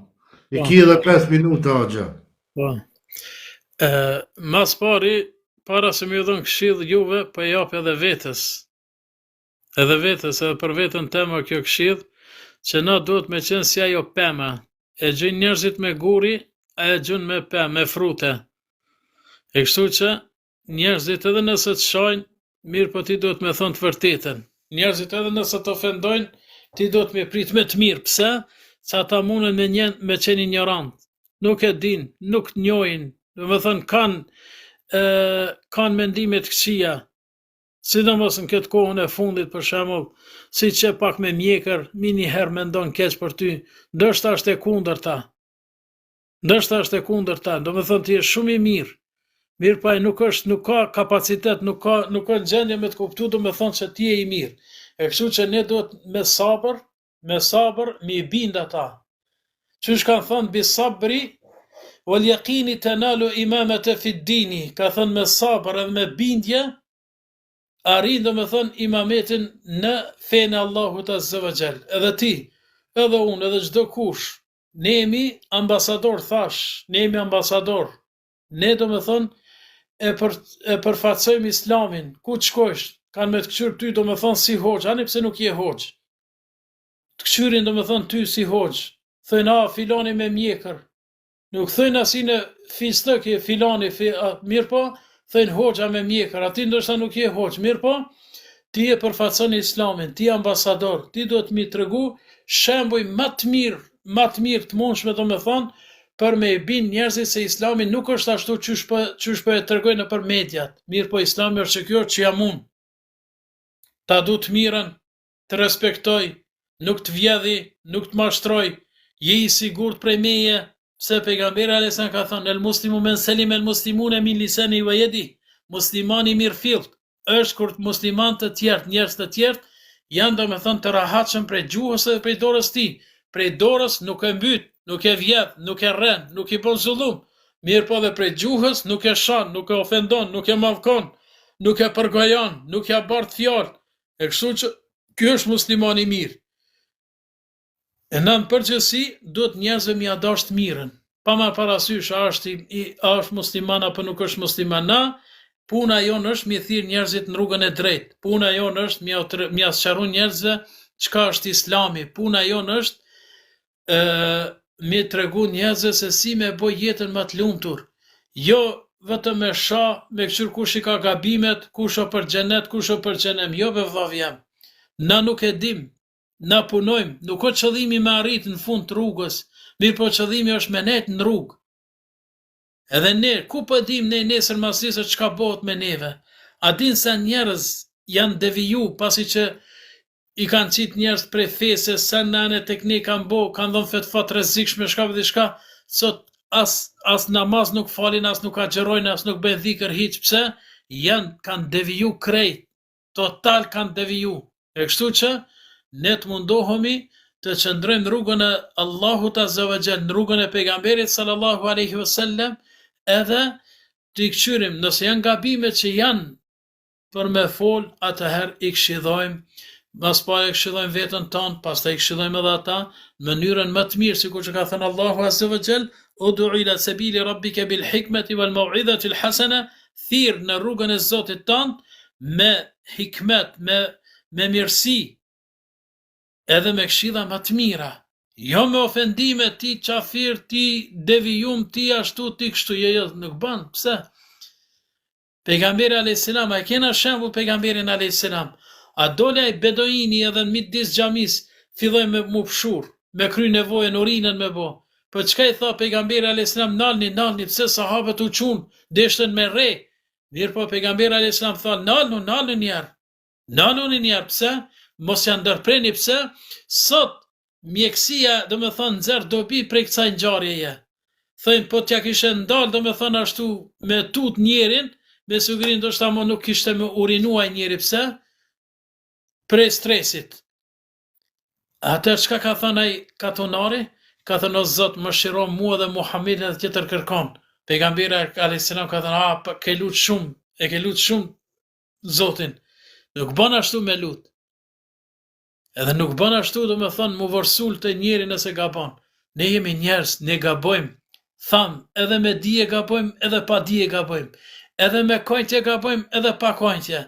I Po. ki edhe 5 minuta agja. Po. Mas para se më dhon këshill juve, po e jap edhe vetes. Edhe për veten tema kjo këshill, që na duhet me qenë si ajo pema. E gjën njerëzit me guri, a e gjën me pemë, me frute. E kështu që njerëzit edhe nëse të shajnë, mirë po ti duhet me thonë të vërtetën. Njerëzit edhe nëse të ofendojnë, ti duhet me prit me të mirë. Pse? Sa ata mundën me qenë ignorant. Nuk e din, nuk të njohin, do me thënë kanë mendimet këqija, sidomos në këtë kohën e fundit për shembull, si që pak me mjekër, mi një herë mendon keq për ty, ndoshta është e kundërta. Ndoshta është e kundërta, do me thonë ti je shumë i mirë. Mirë pa nuk ka kapacitet, nuk ka gjendje me të kuptu, do me thonë që ti je i mirë. E kështu që ne duhet me sabër, me i bind ata. Qysh kanë thënë bi sabri, wal yaqini tanalu imamata fi dini, ka thënë me sabër edhe me bindje, arrin do me thënë imametin në fenë Allahut Azza wa Jall. Edhe ti, edhe unë, edhe çdo kush, ne jemi ambasador, thash, ne jemi ambasador. Ne do me thonë e përfaqësojmë islamin, ku të shkojsh, kanë me të këqyr ty do me thonë si hoxh, ani pse nuk je hoxh. Të këqyrin do me thonë ty si hoxh, thëjnë filani me mjekër, nuk thëjnë asin e fistëkje filani, mirë po, thëjnë hoxha me mjekër, ati ndoshta nuk je hoxh, mirë po, ti e përfaqëson islamin, ti ambasador, ti do të mi tregu shembuj më të mirë të mundshme do me thonë, për me i bin njerëzit se islami nuk është ashtu qysh po e tregojnë në për mediat. Mirë po islami është që kjo që jam unë. Ta du të mirën, të respektoj, nuk të vjedhi, nuk të mashtroj, je i sigurt prej meje, se pejgamberi Alesan ka thënë, el muslimu men selim el muslimune min lisani wa yadi, muslimani mirë fillt, është kur musliman të tjertë, njerëz të tjertë, janë do me thënë të rahatshëm prej gjuhës dhe prej dorës ti, prej dorës nuk e mbyt, nuk e vjedh, nuk e rren, nuk i bën zullum, mirë po dhe prej gjuhës nuk e shan, nuk e ofendon, nuk e mavkon, nuk e përgojon, nuk e bart fjalë. E kështu që ky është muslimani mirë. E në përgjithësi duhet njerëzve mi adasht mirën, pa ma parasysh a është musliman apo nuk është musliman. Na, puna jonë është mi thirr njerëzit në rrugën e drejtë. Puna jonë është mi sqaroj njerëzve çka është Islami. Puna jonë është me tregu njerëzve se si me boj jetën më të lumtur. Jo vetëm me me këqyr kush i ka gabimet, kush o për xhenet, kush o për xhenem. Jo be vllav jam. Na nuk e dim, na punojmë, nuk o qëllimi me arrit në fund të rrugës, mirë po qëllimi është me net në rrugë. Edhe ne, ku po dim ne nesër masisë çka bëhet me neve? A din sa njerëz janë deviju pasi që i kanë qitë njerëz prej fese, sa në anë e teknik kanë dhënë fetva të rrezikshme, shka për diçka, sot as namaz nuk falin, as nuk agjerojnë, as nuk bëjnë dhikër hiç, pse? Kanë deviju krejt, total kanë deviju. E kështu që ne të mundohemi të qëndrojmë në rrugën e Allahut Azza wa Jall, në rrugën e pejgamberit sallallahu alaihi wasallam, edhe të i këshyrim, nëse janë gabimet që janë për me fol, atëherë i këshidhojmë, mas pa e këshidhojmë vetën tonë, pas ta i këshidhojmë edhe ata, në mënyrën më të mirë, sikur që ka thënë Allahu Azza wa Jall, udu ila sabili rabbika bil hikmeti wal mau'izati al hasana, thirr në rrugën e Zotit tonë me hikmet, me mirësi, edhe me këshilla më të mira. Jo me ofendime, ti qafir, ti devijum, ti ashtu, ti kështu, jo, nuk ban, pse? Pejgamberi a.s. A kena shembull pejgamberin a.s. A dole ai bedoini edhe në midis xhamis, filloi me mu pshur, me kry nevojën, urinën me bo. Për çka i tha pejgamberi a.s. Nalni, pse sahabët u çun, deshtën me re. Mirë po pejgamberi a.s. tha, nalnu njerë, pse? Mos janë ndërpreni, pse? Sot mjekësia, do me thonë, nxerr dobi prej kësaj ngjarjeje. Thënë, po t'ja kishe ndalë, do me thonë ashtu, me tut njerin, me sigurin do shta mo nuk kishte me urinuaj njeri, pse? Prej stresit. Atër çka ka thënë ai katonari? Ka thënë, o Zot, më shiro mua dhe Muhamedit edhe tjetër kërkon. Pejgamberi a.s. ka thënë, ke lut shumë Zotin. Nuk bën ashtu me lut. Edhe nuk bën ashtu, do me thonë, mu vërsul të njeri nëse gabon. Ne jemi njerëz, ne gabojmë. Tham, edhe me dije gabojmë, edhe pa dije gabojmë. Edhe me kojtje gabojmë, edhe pa kojtje.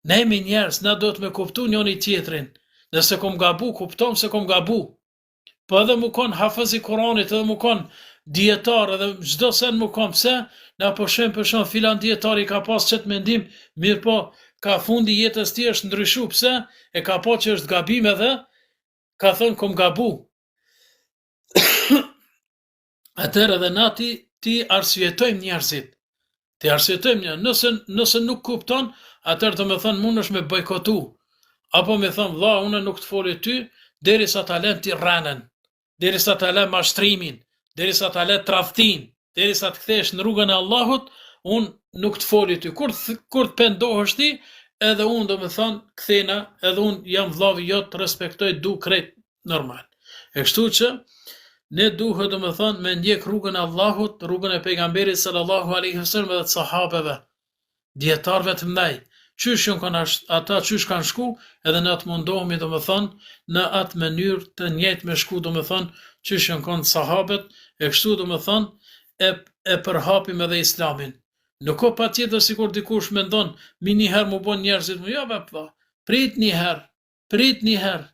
Ne jemi njerëz, na do të me kuptu njoni tjetrin. Nëse kom gabu, kuptom se kom gabu. Po edhe mu kon hafëz i Kuranit, edhe mu kon dietar, edhe çdo sen mu kon, pse? Na po shem për shon filan dietari ka pas çet mendim, mirë po, ka fundi jetës ti është ndryshu, pse? E ka po që është gabim edhe, ka thënë kom gabu. Atër edhe na ti arsyetojmë njerëzit. Ti arsyetojmë njerëzit. Nëse nuk kupton, atër të me thënë mund është me bojkotu. Apo me thënë, vlla, une nuk të foli ty, derisa ta lën ti rrenën, derisa ta lën mashtrimin, derisa ta le tradhtin, derisa të kthesh në rrugën e Allahut, unë nuk të foli ty. Kur të pendohesh ti, edhe unë domethënë kthena, edhe unë jam vllavi jot, të respektoj, du krejt normal. E kështu që ne duhet domethënë me ndjek rrugën e Allahut, rrugën e pejgamberit sallallahu alaihi wasallam dhe të sahabeve, dietarëve të mëdhej. Qysh kanë ata qysh kanë shku, edhe ne atë mundohemi domethënë në atë mënyrë të njëjtë me shku domethënë qysh kanë sahabët, e kështu domethënë e përhapim edhe islamin. Nuk ka patjetër sikur dikush mendon, mi një herë mu bon njerëzit, jo bapë, prit një herë.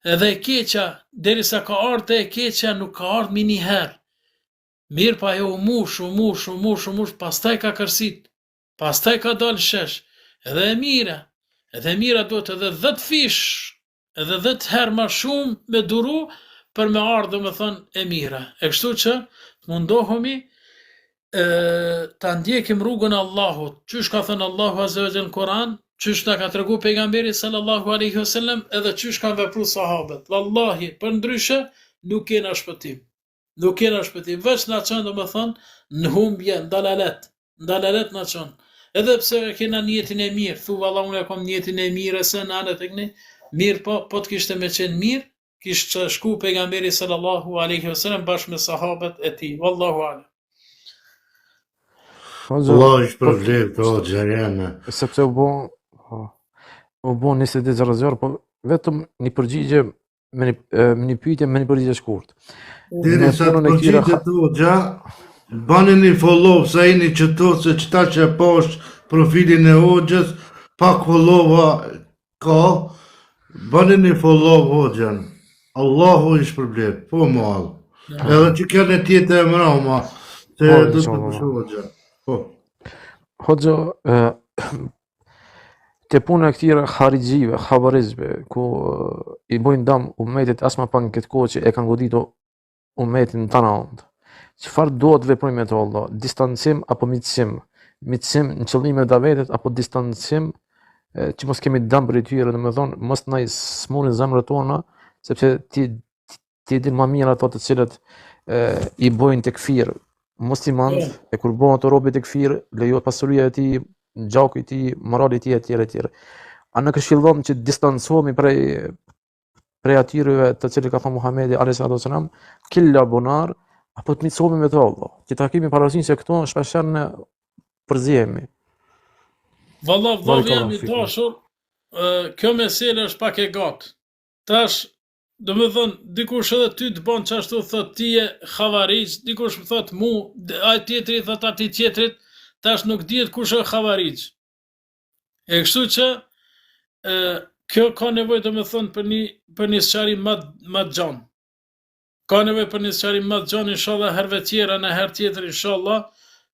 Edhe e keqa, derisa ka ardhur e keqa, nuk ka ardhur mi një herë. Mirë pa e u mush, pastaj ka kërsit, pastaj ka dalë shesh, edhe e mira duhet edhe 10 fish, edhe 10 herë ma shumë me duru, për me ardhë me thënë e mira. E kështu që të mundohemi ta ndjekim rrugën e Allahut, qysh ka thënë Allahu azza wa jalla në Kur'an, qysh na ka tregu pejgamberi sallallahu alaihi wasallam, edhe qysh kanë vepruar sahabët. Wallahi, përndryshe nuk kena shpëtim. Veç na çon domethënë në humbje, ndalalet na çon. Edhe pse kena niyetin e mirë, thu vallahi unë kam niyetin e mirë se në anët e këni, mirë po të kishte me qenë mirë, kishte shku pejgamberi sallallahu alaihi wasallam bashkë me sahabët e tij. Wallahu a'lam. Allah është për vlerë të xherena. Sepse u bo 22 zjarë, po vetëm një përgjigje me një pyetje me një përgjigje shkurt. Deri sa të përgjigjet të gja, bani një follow sa jeni qëto se qëta që poshtë profilin e hoxhës, pak follow'a ka, bani një follow hoxhën. Allahu ishë për vlerë, po malë. Edhe që kene tjetë e mrama, se du të përshë hoxhën. Hoxha, te puna e këtyre harizhive, xhabarizve, ku i bojnë dam umetit as ma pak në këtë kohë që e kanë goditur umetin të rëndë. Çfarë duhet veprojmë me to Allah? Distancim apo miqësim? Miqësim në qëllime të davetit apo distancim që mos kemi dëm për tyre, domethënë mos na smurin zemrat tona, sepse ti din më mirë ato të cilët i bojnë tekfir muslimant, e kur bëhen ato robi tekfir, lejohet pasuria e tij, gjaku i tij, morali i tij etj. A ne këshillon që distancohemi prej atyre të cilët ka thënë Muhamedi alayhi salatu wasalam, killa bunar, apo të miqësohemi me to Allah, që ta kemi parasysh se këto shpesh ne përzihemi. Vallahi jam i dashur, kjo mesela është pak e gatë. Tash, domethënë, dikush edhe ty të bën çashtu thot ti je xhavarix, dikush më thot mu, ai tjetri thot atij tjetrit, tash nuk dihet kush është xhavarix. E kështu që kjo ka nevojë domethënë për një sqarim më të gjan. Ka nevojë për një sqarim më të gjan, inshallah herëve tjera në herë tjetër inshallah,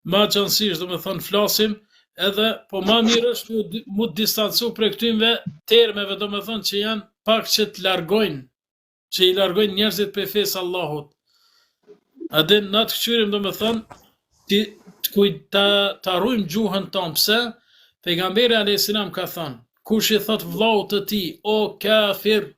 më gjansisht domethënë flasim, edhe po më mirë është mu të distancu prej këtyre termeve domethënë që janë pak që të largojnë, që i largojnë njerëzit për fesë Allahut. A dhe në atë këqyrim domethënë të arrujmë gjuhën tonë, pse pejgamberi alayhis salam ka thënë, kush i thot vllaut të tij o kafir,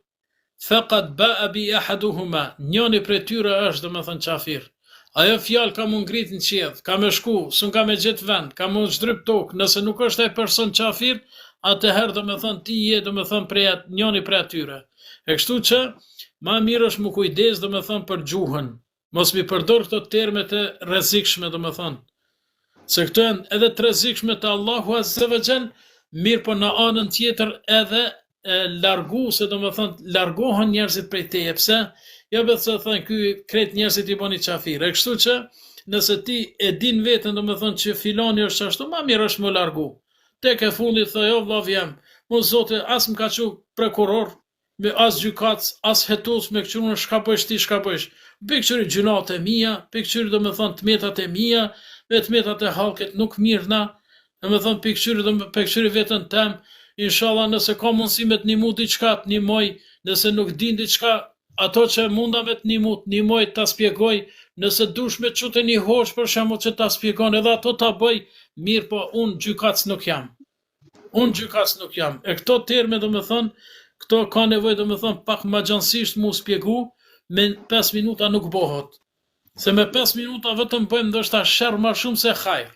faqad ba'a bi ahaduhuma, njëri prej tyre është domethënë kafir. Ajo fjalë ka mu ngrit në qiell, ka me shku, s'un ka me gjet vend, ka mu zhdryp tokë, nëse nuk është ai person kafir, atëherë domethënë ti je domethënë prej njëri prej atyre. E kështu që ma mirë është mu kujdes domethënë për gjuhën, mos mi përdor këto terme të rrezikshme domethënë. Se këto janë edhe të rrezikshme të Allahu azza wa jall, mirë po në anën tjetër edhe larguese, domethënë largohen njerëzit prej teje. Pse? Ja vetë thënë ky krejt njerëzit i bëni qafir. E kështu që nëse ti e din veten domethënë që filani është ashtu, më mirë është më largu. Tek e fundit thoj jo vllav jam, mos zoti as më ka çu prokuror, me as gjykatës, as hetus me këqyrën shka bësh ti, shka bësh. Pikëqyri gjunat e mia, pikëqyri domethënë tmetat e mia, me tmetat e hallkit nuk mirna, domethënë pikëqyri veten tem, inshallah nëse ka mundësi me të ndihmu diçka, të ndihmoj, nëse nuk din diçka, ato që munda me të ndihmoj ta shpjegoj, nëse dush me çute një hosh për shembull që ta shpjegon, edhe ato ta bëj, mirë po unë gjykatës nuk jam. E këto terme domethënë, këto ka nevojë domethënë pak më gjansisht mu shpjegu, me 5 minuta nuk bëhet. Se me 5 minuta vetëm bëjmë ndoshta sherr më shumë se hajr.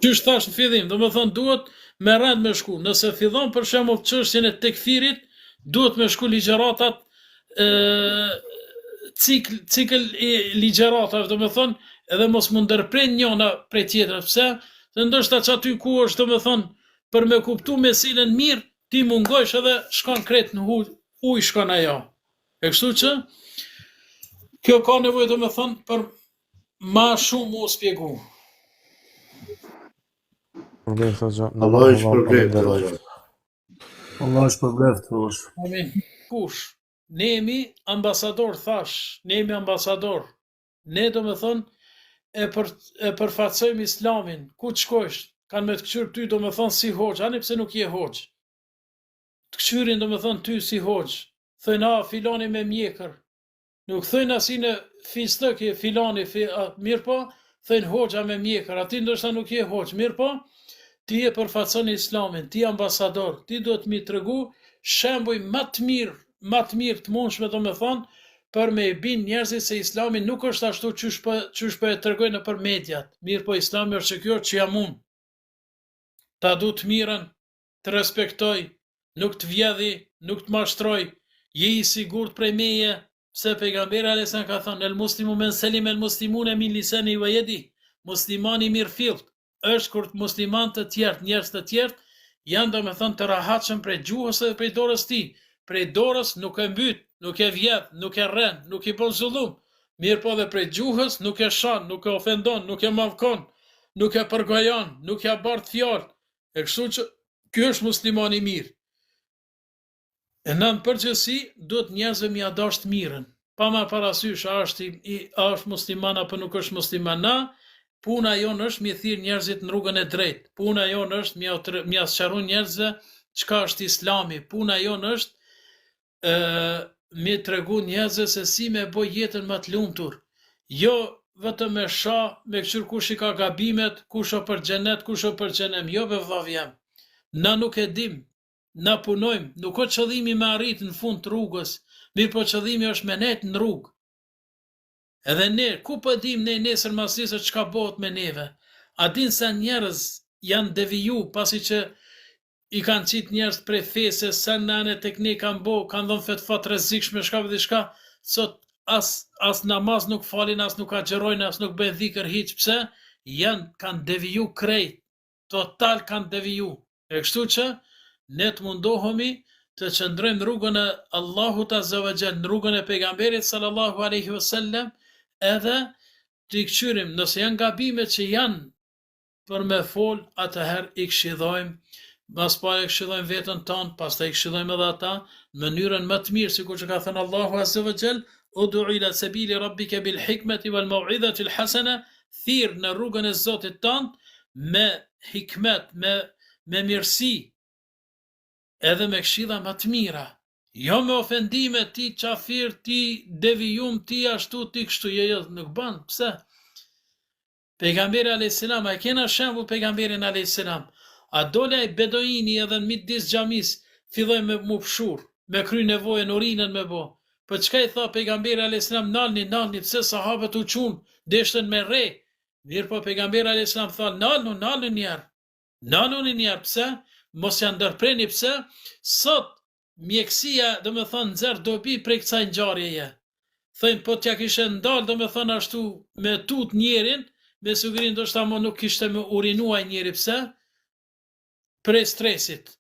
Qysh thash në fillim, do me thonë duhet me rend me shku. Nëse fillon për shembull çështjen e tekfirit, duhet me shku ligjëratat cikël i ligjëratave, do me thonë, edhe mos më ndërpren njëna prej tjetrës. Pse? Se ndoshta që aty ku është, do me thonë, për me kuptu meselën mirë, ti mungojsh edhe shkon krejt në huj shkon ajo. E kështu që, kjo ka nevojë, do me thonë, për ma shumë mu spjegu. Problem Hoxha. Allah është për Hoxha. Allah është për bleft, Hoxha. Amin. Kush? Ne jemi ambasador, thash. Ne jemi ambasador. Ne do me thonë e përfaqësojmë islamin. Ku të shkojsh? Kanë me të këqyrë ty do me thonë si hoxh. Ani pse nuk je hoxh? Të këqyrin do me thonë ty si hoxh. Thojnë filani me mjekër. Nuk thojnë asine fistëkje filani, mirë po, thojnë hoxha me mjekër. Ati ndoshta nuk je hoxh, mirë po, ti e përfaqëson islamin, ti ambasador, ti do të mi tregu shembuj më të mirë të mundshme do me thonë, për me i bin njerëzit se islami nuk është ashtu qysh po e tregojnë nëpër mediat. Mirë po islami është që kjo që jam unë. Ta du të mirën, të respektoj, nuk të vjedhi, nuk të mashtroj, je i sigurt prej meje, se pejgamberi alesen ka thënë, el muslimu men selim el muslimune min lisani wa yadi, muslimani mirë fillt, është kur musliman të tjertë, njerëz të tjertë, janë do me thënë të rahatshëm prej gjuhës dhe prej dorës ti. Prej dorës nuk e mbyt, nuk e vjedh, nuk e rren, nuk i bën zullum. Mirë po dhe prej gjuhës nuk e shan, nuk e ofendon, nuk e mavkon, nuk e përgojon, nuk e bart fjalë. E kështu që ky është muslimani mirë. E në përgjithësi duhet njerëzve mi adasht mirën. Pa ma parasysh a është musliman apo nuk është musliman. Na, puna jonë është mi thirr njerëzit në rrugën e drejtë. Puna jonë është mi sqaru njerëzve çka është islami. Puna jonë është mi tregu njerëzve se si me boj jetën më të lumtur. Jo vetëm me sha, me këqyr kush i ka gabimet, kush o për xhenet, kush o për xhenem. Jo be vllavjem. Na nuk e dim. Na punojmë, nuk o qëllimi me arrit në fund të rrugës, mirë po qëllimi është me net në rrugë. Edhe ne, ku po dim ne nesër masisë çka bëhet me neve? A din se njerëz janë deviju pasi që i kanë qitë njerëz prej fese, sa në anë teknik kanë dhënë fetfat rrezikshme shka vë shka, sot as namaz nuk falin, as nuk agjerojnë, as nuk bëjnë dhikër hiç. Pse? Kanë deviju krejt, total kanë deviju. E kështu që ne të mundohemi të qëndrojmë në rrugën e Allahut Azza wa Jall, në rrugën e pejgamberit sallallahu alaihi wasallam, edhe të i këshyrim, nëse janë gabimet që janë për me fol, atëherë i këshidhojmë, mas pa e këshidhojmë vetën tonë, pas ta i këshidhojmë edhe ata, në mënyrën më të mirë, sikur që ka thënë Allahu Azza wa Jall, ud'u ila sabili rabbika bil hikmeti wal mau'izati al hasana, thirr në rrugën e Zotit tonë me hikmet, me mirësi, edhe me këshilla më të mira. Jo me ofendime, ti qafir, ti devijum, ti ashtu, ti kështu, jo, nuk ban. Pse? Pejgamberi a.s. a e kena shembull pejgamberin a.s. A dole ai bedoini edhe në midis xhamis, filloi me mu pshur, me kry nevojën, urinën me bo. Për çka i tha pejgamberi a.s. nalni, pse sahabët u çun, deshtën me re. Mirë po pejgamberi a.s. tha, nalnu njerë, pse? Mos janë ndërpreni, pse? Sot mjekësia, do me thonë, nxerr dobi prej kësaj ngjarjeje. Thënë, po t'ja kishe ndalë, do me thonë ashtu, me tut njerin, me sigurin do shta mo nuk kishte me urinuaj njeri, pse? Prej stresit.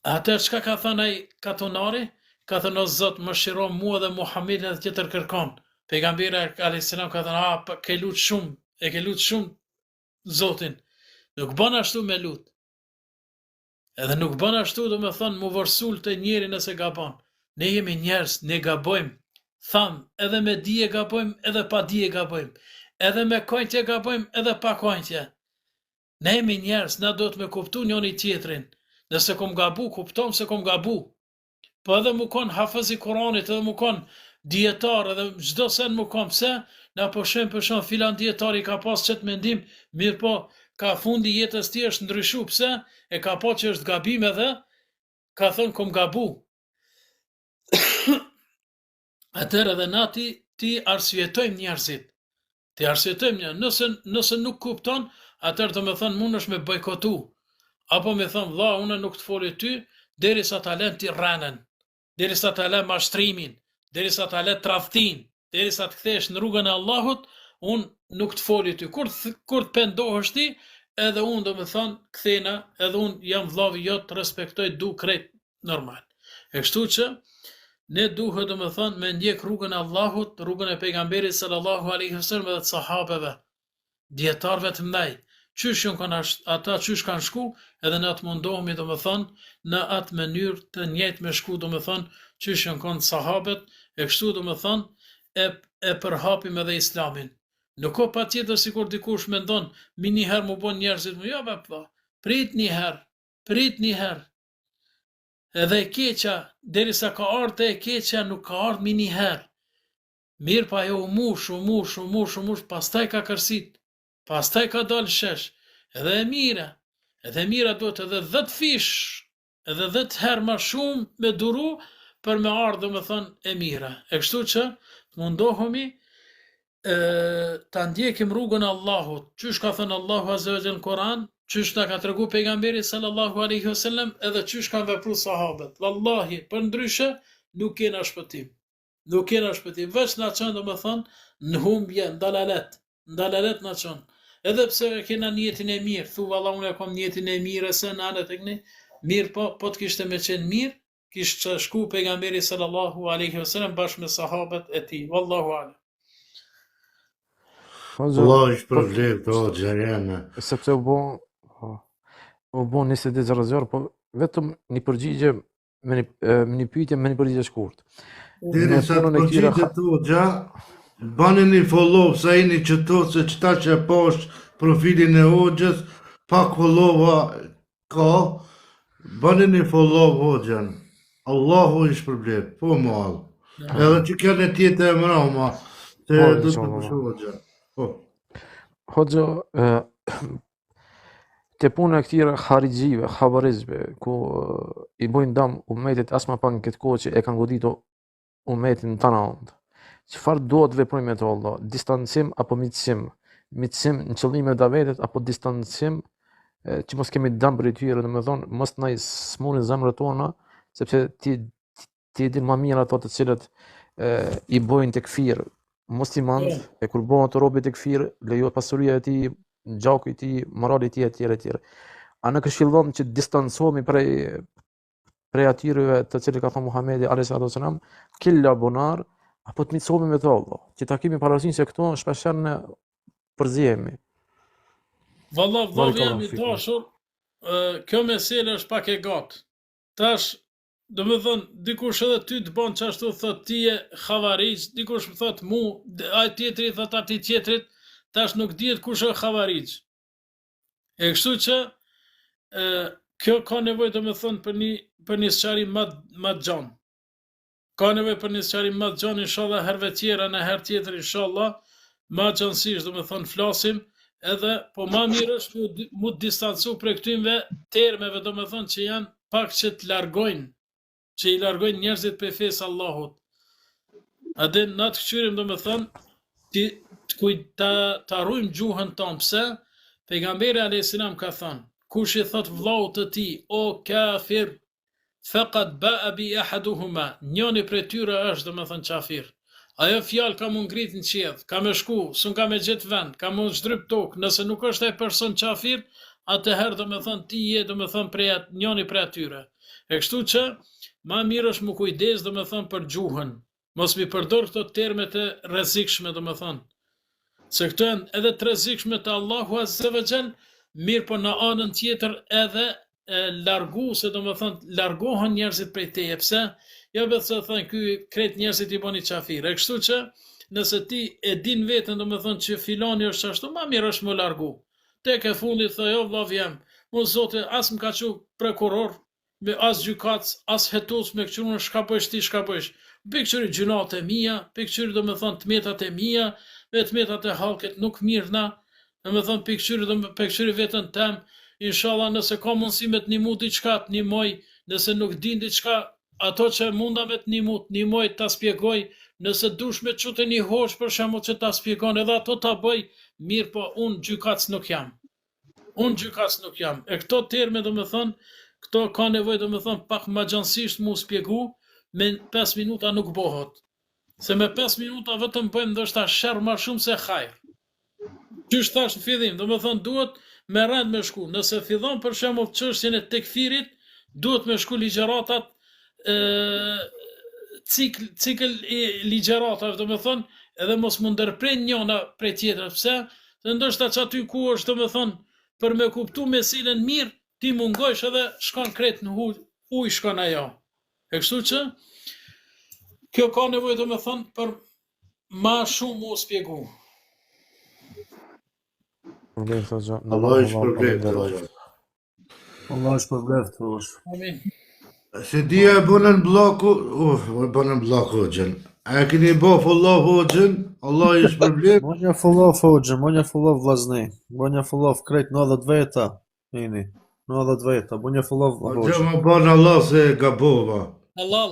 Atër çka ka thënë ai katonari? Ka thënë, o Zot, më shiro mua dhe Muhamedit edhe tjetër kërkon. Pejgamberi a.s. ka thënë, ke lut shumë Zotin. Nuk bën ashtu me lut. Edhe nuk bën ashtu, do me thonë, mu vërsul të njeri nëse gabon. Ne jemi njerës, ne gabojmë. Thamë, edhe me dije gabojmë, edhe pa dije gabojmë. Edhe me kojtje gabojmë, edhe pa kojtje. Ne jemi njerës, na do të me kuptu njoni tjetrin. Nëse kom gabu, kuptom se kom gabu. Po edhe mu kon hafëzi Kuranit, edhe mu kon dietar, edhe çdo sen mu kon, pse? Na po shem për shumë filan dietari ka pas qëtë mendim, mirë po, ka fundi jetës ti është ndryshu, pse? E ka po që është gabim edhe, ka thënë kom gabu. Atër edhe nati, ti arsyetojmë njerëzit. Ti arsyetojmë njerëzit. Nëse nuk kupton, atëherë do me thënë mund është me bojkotu. Apo me thënë, vlla, unë nuk të foli ty, derisa ta lëm ti rrenën, derisa ta lëm mashtrimin, derisa ta lëm tradhtin, derisa të kthesh në rrugën e Allahut, unë nuk të foli ty. Kur të pendohesh ti, edhe unë do me thënë, kthena, edhe unë jam vllavi jot, të respektoj, du krejt normal. E kështu që ne duhet do me thënë me ndjek rrugën e Allahut, rrugën e pejgamberit sallallahu alaihi wasallam edhe të sahabeve, dietarëve të mëdhej. Qysh ata qysh kanë shku, edhe në atë mundohemi do me thënë, në atë mënyrë të njëjtë me shku do me thënë, qysh janë kanë sahabet, e kështu do me thënë, e përhapim edhe islamin. Nuk ka pa tjetër si kur dikush me ndonë, mi njëherë mu bon njerëzit mu, jo be prit njëherë, edhe e keqa, derisa ka ardhë e keqa, nuk ka ardhë mi njëherë. Mirë pa jo u mush, pastaj ka kërsit, pastaj ka dalë shesh, edhe e mira duhet edhe 10 fish, edhe 10 herë ma shumë me duru, për me ardhë me thënë e mira. E kështu që të mundohemi, ta ndjekim rrugën e Allahut, qysh ka thënë Allahu azza wa jalla në Kur'an, qysh na ka tregu pejgamberi sallallahu alaihi wasallam, edhe qysh kanë vepruar sahabët. Wallahi, për ndryshe nuk kena shpëtim. Nuk kena shpëtim, veç na çon domethënë në humbje, ndalalet na çon. Edhe pse kena niyetin e mirë, thu valla unë kam niyetin e mirë se në anët e këni, mirë po të kishte me qenë mirë, kishte shku pejgamberi sallallahu alaihi wasallam bashkë me sahabët e tij. Wallahu a'lam. Allah është për vlerë të gjerene. Sepse u bo 20 po vetëm një përgjigje me një pyetje me një përgjigje shkurt. Diri sa të përgjigje të gja, bani një follow sa i një qëto se qëta që poshtë profilin e hoxhës, pak follow'a ka, bani një follow hoxhën. Allahu ishë për vlerë, po malë. Edhe që kene tjetë e mrama, se du të përshu hoxhën. Hoxha, te puna e këtire haridjive, khabarizve, ku i bojnë dam umetit asma pak në këtë kohë që e kanë goditur umetin të randë. Çfarë duhet veprojmë me to Allah? Distancim apo mitësim? Mitësim në qëllime davetet apo distancim që mos kemi dam për i tyre, dhe me thonë, mos na i smurin zemrët tona, sepse ti din ma mirë ato të cilët i bojnë të këfirë muslimant, e kur bëhen të robi të këfirë, lejohet pasuria e tij, gjaku i tij, morali i tij etj. A në këshillon që distancohemi prej atyre të cilët ka thënë Muhamedi alayhi salatu wasalam, killa bunar, apo të mitësohemi me to Allah, që ta kemi parasysh se këto shpeshherë ne përzihemi. Vallahi jam i dashur, kjo meselë është pak e gatë. Tash do me thënë, dikush edhe ty të bon që ashtu thot ti e khavarij, dikush më thot mu, aj tjetëri thot ati tjetërit, tash nuk dihet kush e khavarij. E kështu që, kjo ka nevoj do me thënë për një sqarim ma të gjanë. Ka nevoj për një sqarim ma të gjanë, inshallah herve tjera në her tjetër, inshallah, ma gjanësisht do me thënë flasim, edhe po ma mirë është mu të distancu për këtymve termeve do me thënë që janë pak që të largojnë, që i largojnë njerëzit për fesë Allahut. A dhe në atë këqyrim do me thënë, të arrujmë gjuhën tonë, pse? Pejgamberi a.s. ka thënë, kush i thot vllaut të ti, o kafir, faqad ba'a bi ahaduhuma, njëni prej tyre është do me thënë qafir. Ajo fjalë ka mu ngrit në qiell, ka me shku, sun ka me gjetë vend, ka mu zhdryp tokë, nëse nuk është e person qafir, atëherë do me thënë ti je do me thënë njëni prej atyre. E kështu që, ma mirë është mu kujdes do me thënë për gjuhën, mos mi përdor këto terme të rrezikshme do me thënë, se këto janë edhe të rrezikshme të Allahu azza wa jall, mirë po në anën tjetër edhe larguese do me thënë, largohen njerëzit prej teje, pse? Jo vetë se thënë, ky krejt njerëzit i boni qafir, e kështu që, nëse ti e din vetën do me thënë që filani është ashtu, ma mirë është më largu. Tek e fundit thë, jo vllav jam, mu zote, as më ka qu prokuror, me as gjykac, as hetus me këqyrun shka bësh ti, shka bësh. Pe këqyri gjunat e mija, pe këqyri do me thonë të metat e mija, ve të metat e halket nuk mirëna, do me thonë pe këqyri vetën tem, inshallah nëse ka mundësi me të një mu diçka, të një moj, nëse nuk din diçka, ato që munda me të nimoj ta spjegoj, nëse dush me çute një hoç për shembull që ta spjegon edhe ato ta bëj, mirë po unë gjykatës nuk jam. Unë gjykatës nuk jam. E këto terme domethënë, këto ka nevojë domethënë pak më gjansisht mu spjegu, me 5 minuta nuk bëhet. Se me 5 minuta vetëm bëjmë ndoshta sherr më shumë se hajër. Qysh thash në fillim, domethënë duhet me rend me shku. Nëse fillon për shembull çështjen e tekfirit, duhet me shku ligjëratat cikël i ligjëratave, domethënë, edhe mos mu ndërpren njëna prej tjetrës. Pse? Se ndoshta që aty ku është domethënë për me kuptu meselën mirë, ti mungojsh edhe shkon krejt në huj shkon ajo. E kështu që kjo ka nevojë domethënë për ma shumë mu spjegu. Allah është përbleft, Hoxha. Allah është përbleft, Hoxha. Amin. Se dia e bënën bloku, bënën bloku Hoxhën. A keni bo fullof Hoxhën, Allah është përbleft. Monja fullof, Hoxha, monja fullof vlazni. Monja fullof krejt 90 veta. Ini, 90 veta, monja fullof Hoxha Hoxha. më banë Allah se gabova. Allah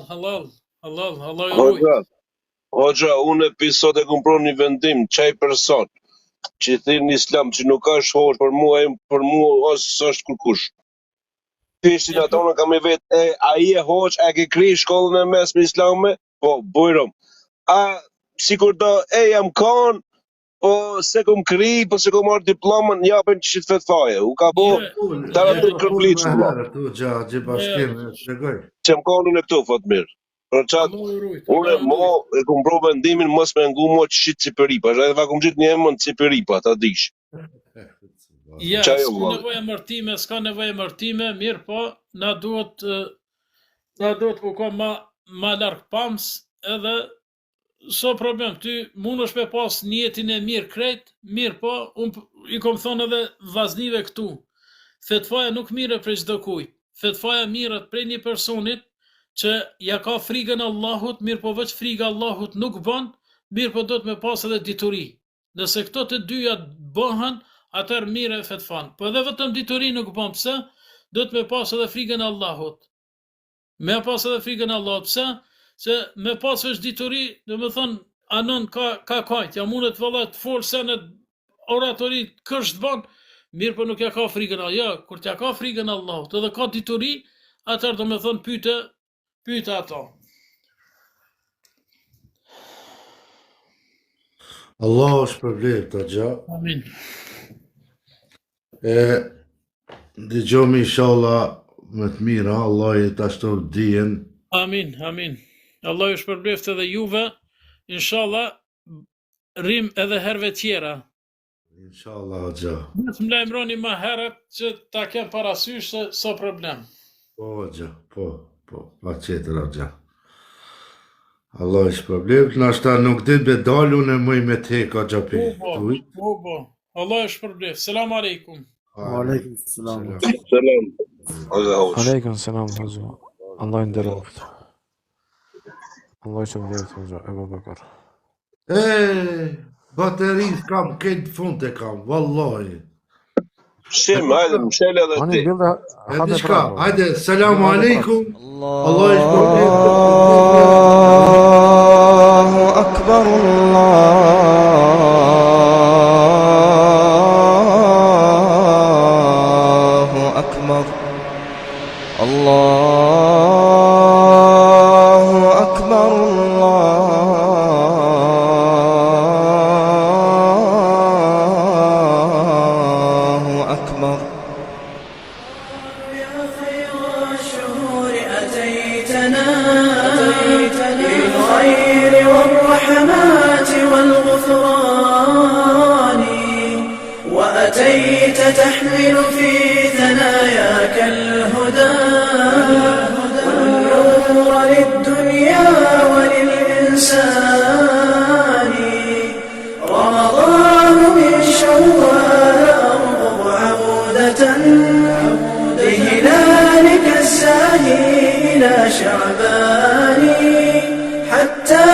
ju ruaj. Hoxha, unë episod e kumpro një vendim, qaj person, që thirë në islam që nuk është hoxh për mua ose është kërkush. Pishtin atonë kam e vetë, a i e hoxh, a ke kri shkollën e mesme islame? Po, bujrom. A, si kur do, jam kanë, po se kom kri, po se kom marrë diplomën, japën që të fetfaje. U ka bo, tara të kërpliqë të ma. Tu gjë bashkim, shpjegoj. Që më kanë unë e këtu, Fatmir. Për qatë, Allah ju ruaj. unë e kom pro vendimin, mos me ngu mo që shqitë Ciperipa. Edhe va kom gjitë një emën Ciperipa, ta dish. Ja, Qaj o, s'ka vëllai? nevojë mërtime, mirë po, na duhet ku ka ma larg pams, edhe so problem, ty mund është me pas njetin e mirë krejt, mirë po, unë i kom thonë edhe vaznive këtu. Fetfaja nuk mire prej çdo kujt. Fetfaja mirët prej një personit që ja ka frikën Allahut, mirë po veç frika Allahut nuk bën, mirë po do të me pas edhe dituri. Nëse këto të dyja bëhen, atër mire e fetfan. Po edhe vetëm dituri nuk bën, pse? Do të me pas edhe frikën Allahut. Me pas edhe frikën Allahut, pse? Se me pas veç dituri, do me thonë, anon ka kajt, ja mundet vëllat folë se në oratori kështë ban, mirë po nuk ja ka frikën Allahut. Ja, kur t'ja ka frikën Allahut, edhe ka dituri, atër do me thonë pyte ato. Allah është përbleft, Hoxha. Amin. Dëgjojmë inshallah më të mira, Allah i të ashtu dijen. Amin. Allah ju shpërbleft edhe juve, inshallah, rrim edhe herve tjera. Inshallah, Hoxha. Më lajmëroni ma herët që ta kem parasysh se so problem. Po, Hoxha, po, pa qeter, Hoxha. Allah është përbleft, nashta nuk dit be dalu në mëj me te ka gjapi. Po. Allah ju shpërbleft. Selam aleikum. Aleikum selam. Selam. Hoxha hoxh. Aleikum selam, Hoxha. Allah nderoft. Allah shpërblet, Hoxha, Ebu Bekar. Bateris kam, këtë fund e kam, wallahi. Shim, hajde, mshele edhe Ani ti. bilda E hade diçka, pravo. hajde, selamu alaikum. Allah është përbleft. Allahu akbar, Allahu akbar, Allahu akbar, Allahu akbar. يا خير الشهور أتيتنا بالخير والرحمات والغفران وأتيت تحمل في ثناياك الهدى والنور للدنيا وللإنسان رمضان من شوال أرغب عودة بهلالك الزاهي إلى شعبان حتى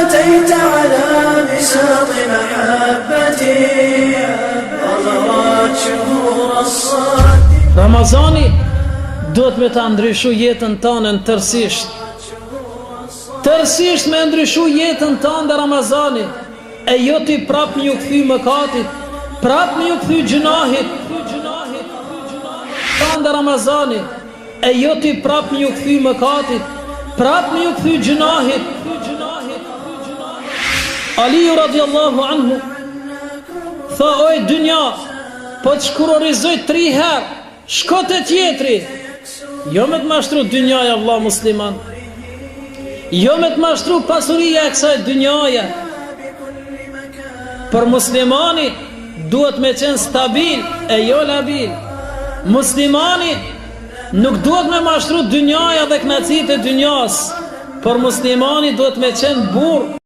أتيت على بساط محبتي أغرت شهور الصاد Ramazani duhet me ta ndryshu jetën tonë në tërsisht. tërësisht me ndryshu jetën tënde Ramazani, e jo ti prap me ju kthy mëkatit, prap me ju kthy gjunahit, tënde Ramazani, e jo ti prap me ju kthy mëkatit, prap me ju kthy gjunahit. Aliu radiallahu anhu tha, oj dynja, po të shkurorizoj 3 herë, shko të tjetri, jo me të mashtru dynjaja vlla musliman, jo me të mashtru pasuria e kësaj dynjaja. Për muslimani duhet me qenë stabil e jo labil. Muslimani nuk duhet me mashtru dynjaja dhe knacit e dynjas, për muslimani duhet me qenë burr